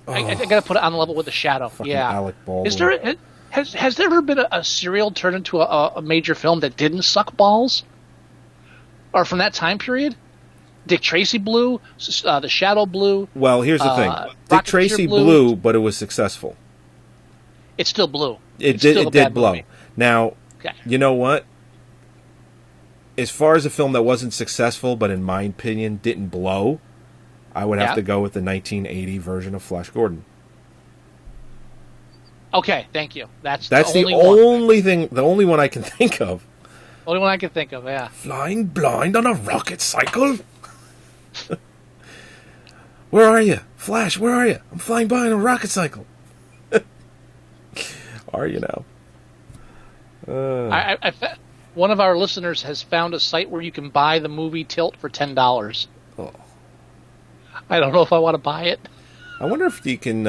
Oh. I got to put it on the level with The Shadow. Fucking Alec Baldwin. Is there has there ever been a serial turned into a major film that didn't suck balls? Or from that time period? Dick Tracy blew. The Shadow blew. Well, here's the thing. Dick Tracy blew, but it was successful. It still blew. It did blow. Movie. Now, You know what? As far as a film that wasn't successful, but in my opinion didn't blow, I would have to go with the 1980 version of Flash Gordon. Okay, thank you. That's the only one I can think of. Only one I can think of, yeah. Flying blind on a rocket cycle? Where are you? Flash, where are you? I'm flying by on a rocket cycle. Are you now? One of our listeners has found a site where you can buy the movie Tilt for $10. Oh. I don't know if I want to buy it. I wonder if you can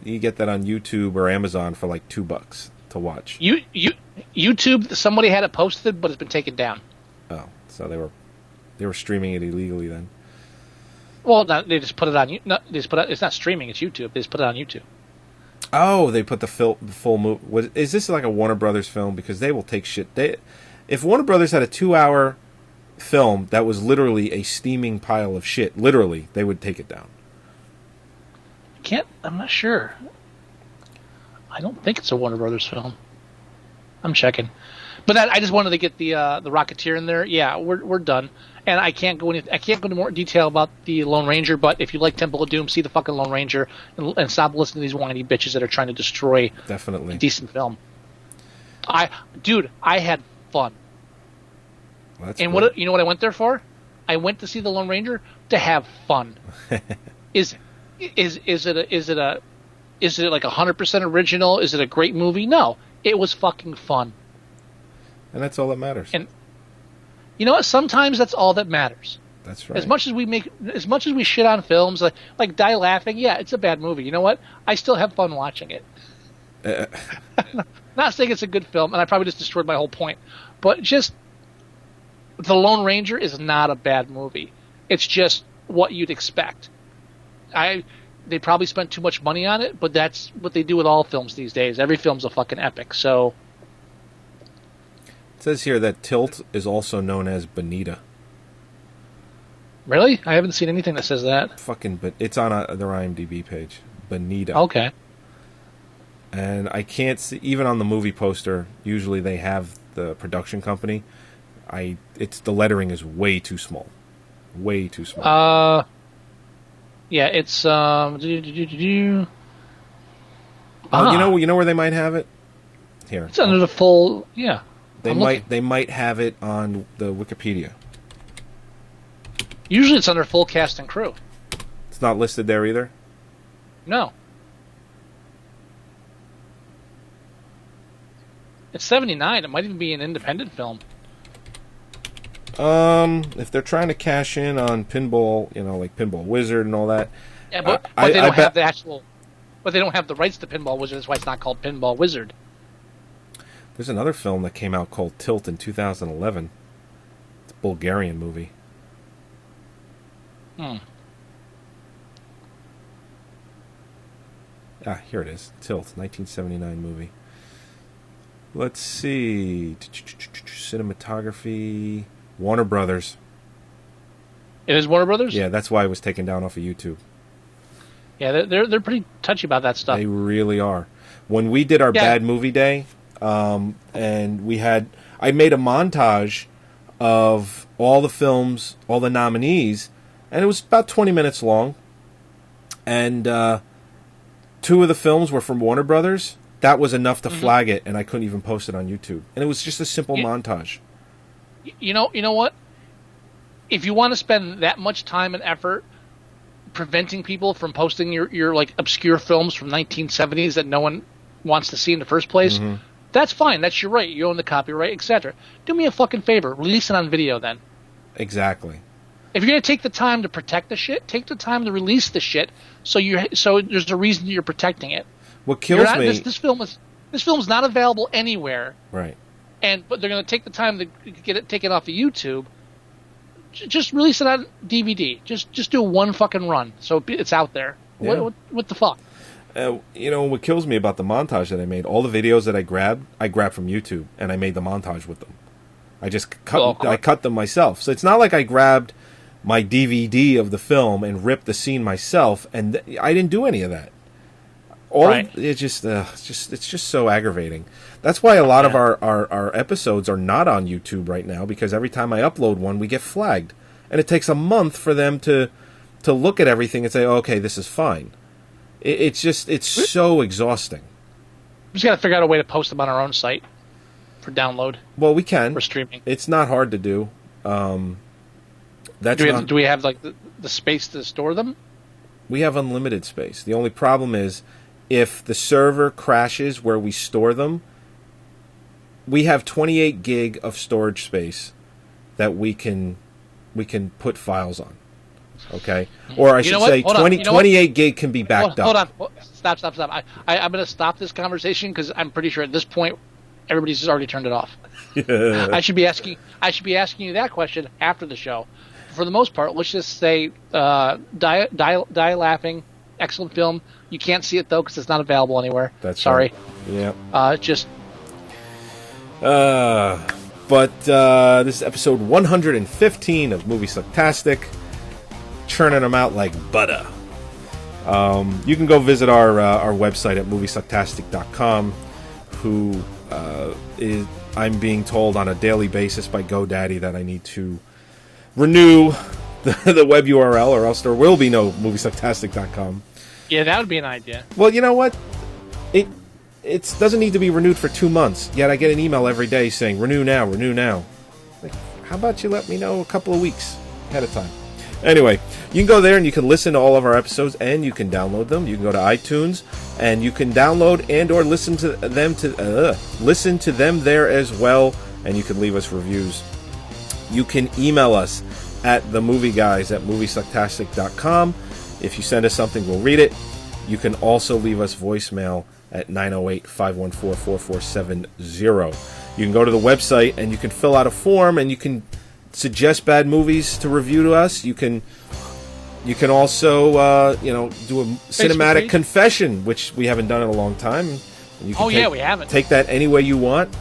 you get that on YouTube or Amazon for like $2 to watch. YouTube, somebody had it posted, but it's been taken down. Oh, so they were streaming it illegally then. Well, no, they just put it on. No, they just put it. It's not streaming; it's YouTube. They just put it on YouTube. Oh, they put the full movie. Is this like a Warner Brothers film? Because they will take shit. If Warner Brothers had a 2-hour film that was literally a steaming pile of shit, literally, they would take it down. I'm not sure. I don't think it's a Warner Brothers film. I'm checking, but I just wanted to get the Rocketeer in there. Yeah, we're done, and I can't go into more detail about the Lone Ranger. But if you like Temple of Doom, see the fucking Lone Ranger and stop listening to these whiny bitches that are trying to destroy definitely a decent film. I had fun. Well, and what you know what I went there for? I went to see the Lone Ranger to have fun. Is it like 100% original? Is it a great movie? No, it was fucking fun. And that's all that matters. And you know what? Sometimes that's all that matters. That's right. As much as we shit on films, like Die Laughing, yeah, it's a bad movie. You know what? I still have fun watching it. Not saying it's a good film, and I probably just destroyed my whole point. But just The Lone Ranger is not a bad movie. It's just what you'd expect. They probably spent too much money on it, but that's what they do with all films these days. Every film's a fucking epic. So it says here that Tilt is also known as Bonita. Really? I haven't seen anything that says that. But it's on their IMDb page. Bonita. Okay. And I can't see, even on the movie poster, usually they have the production company. The lettering is way too small. Way too small. Yeah, it's Oh, you know where they might have it? Here. It's under the full, yeah. They might have it on the Wikipedia. Usually it's under full cast and crew. It's not listed there either? No. It's 79. It might even be an independent film. If they're trying to cash in on pinball, like Pinball Wizard and all that. Yeah, but they don't have the actual. But they don't have the rights to Pinball Wizard. That's why it's not called Pinball Wizard. There's another film that came out called Tilt in 2011. It's a Bulgarian movie. Ah, here it is. Tilt, 1979 movie. Let's see. Cinematography. Warner Brothers. It is Warner Brothers? Yeah, that's why it was taken down off of YouTube. Yeah, they're pretty touchy about that stuff. They really are. When we did our Bad Movie Day, and I made a montage of all the films, all the nominees, and it was about 20 minutes long. And 2 of the films were from Warner Brothers. That was enough to flag it, and I couldn't even post it on YouTube. And it was just a simple montage. You know what? If you want to spend that much time and effort preventing people from posting your like obscure films from 1970s that no one wants to see in the first place, that's fine. That's your right. You own the copyright, etc. Do me a fucking favor. Release it on video then. Exactly. If you're going to take the time to protect the shit, take the time to release the shit so there's a reason you're protecting it. What kills me... This film is not available anywhere. Right. But they're going to take the time to get it taken off of YouTube. Just release it on DVD. Just do one fucking run so it's out there. Yeah. What the fuck? What kills me about the montage that I made, all the videos that I grabbed from YouTube, and I made the montage with them. I just cut them myself. So it's not like I grabbed my DVD of the film and ripped the scene myself, and I didn't do any of that. It's just so aggravating. That's why a lot of our episodes are not on YouTube right now, because every time I upload one, we get flagged, and it takes a month for them to look at everything and say, oh, okay, this is fine. It's so exhausting. We just got to figure out a way to post them on our own site for download. Well, we can for streaming. It's not hard to do. Do we have like the space to store them? We have unlimited space. The only problem is if the server crashes where we store them. We have 28 gig of storage space that we can put files on. Okay? Or I should say 28 gig can be backed up. Hold on. Stop. I'm going to stop this conversation because I'm pretty sure at this point everybody's just already turned it off. I should be asking you that question after the show. For the most part, let's just say Die Laughing, excellent film. You can't see it though because it's not available anywhere. That's sorry. Right. Yeah. But this is episode 115 of Moviesucktastic. Churning them out like butter. You can go visit our website at Moviesucktastic.com, who I'm being told on a daily basis by GoDaddy that I need to renew the web URL, or else there will be no Moviesucktastic.com. Yeah, that would be an idea. Well, you know what? It doesn't need to be renewed for 2 months, yet I get an email every day saying, renew now. Like, how about you let me know a couple of weeks ahead of time? Anyway, you can go there and you can listen to all of our episodes, and you can download them. You can go to iTunes, and you can download and or listen to them there as well, and you can leave us reviews. You can email us at themovieguys@moviesucktastic.com. If you send us something, we'll read it. You can also leave us voicemail at 908-514-4470. You can go to the website and you can fill out a form, and you can suggest bad movies to review to us. You can also do a cinematic confession, which we haven't done in a long time. You can we haven't. Take that any way you want.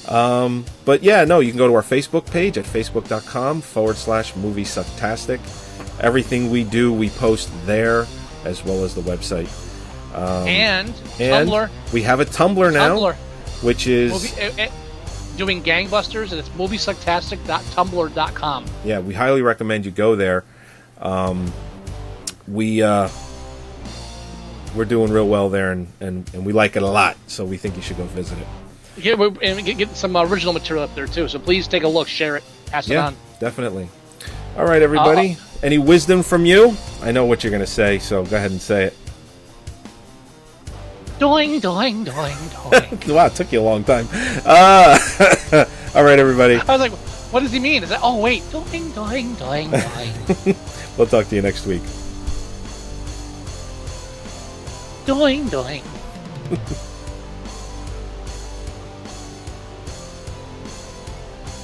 But yeah, no, you can go to our Facebook page at facebook.com/Moviesucktastic. Everything we do, we post there, as well as the website. And Tumblr. We have a Tumblr now, which is doing gangbusters, and it's moviesucktastic.tumblr.com. Yeah, we highly recommend you go there. We're doing real well there, and we like it a lot, so we think you should go visit it. And get some original material up there too. So please take a look, share it, pass it on. Definitely. All right, everybody. Any wisdom from you? I know what you're going to say, so go ahead and say it. Doing, doing, doing, doing. Wow, it took you a long time. All right, everybody. I was like, what does he mean? Is that? Oh wait, doing, doing, doing, doing. We'll talk to you next week. Doing, doing.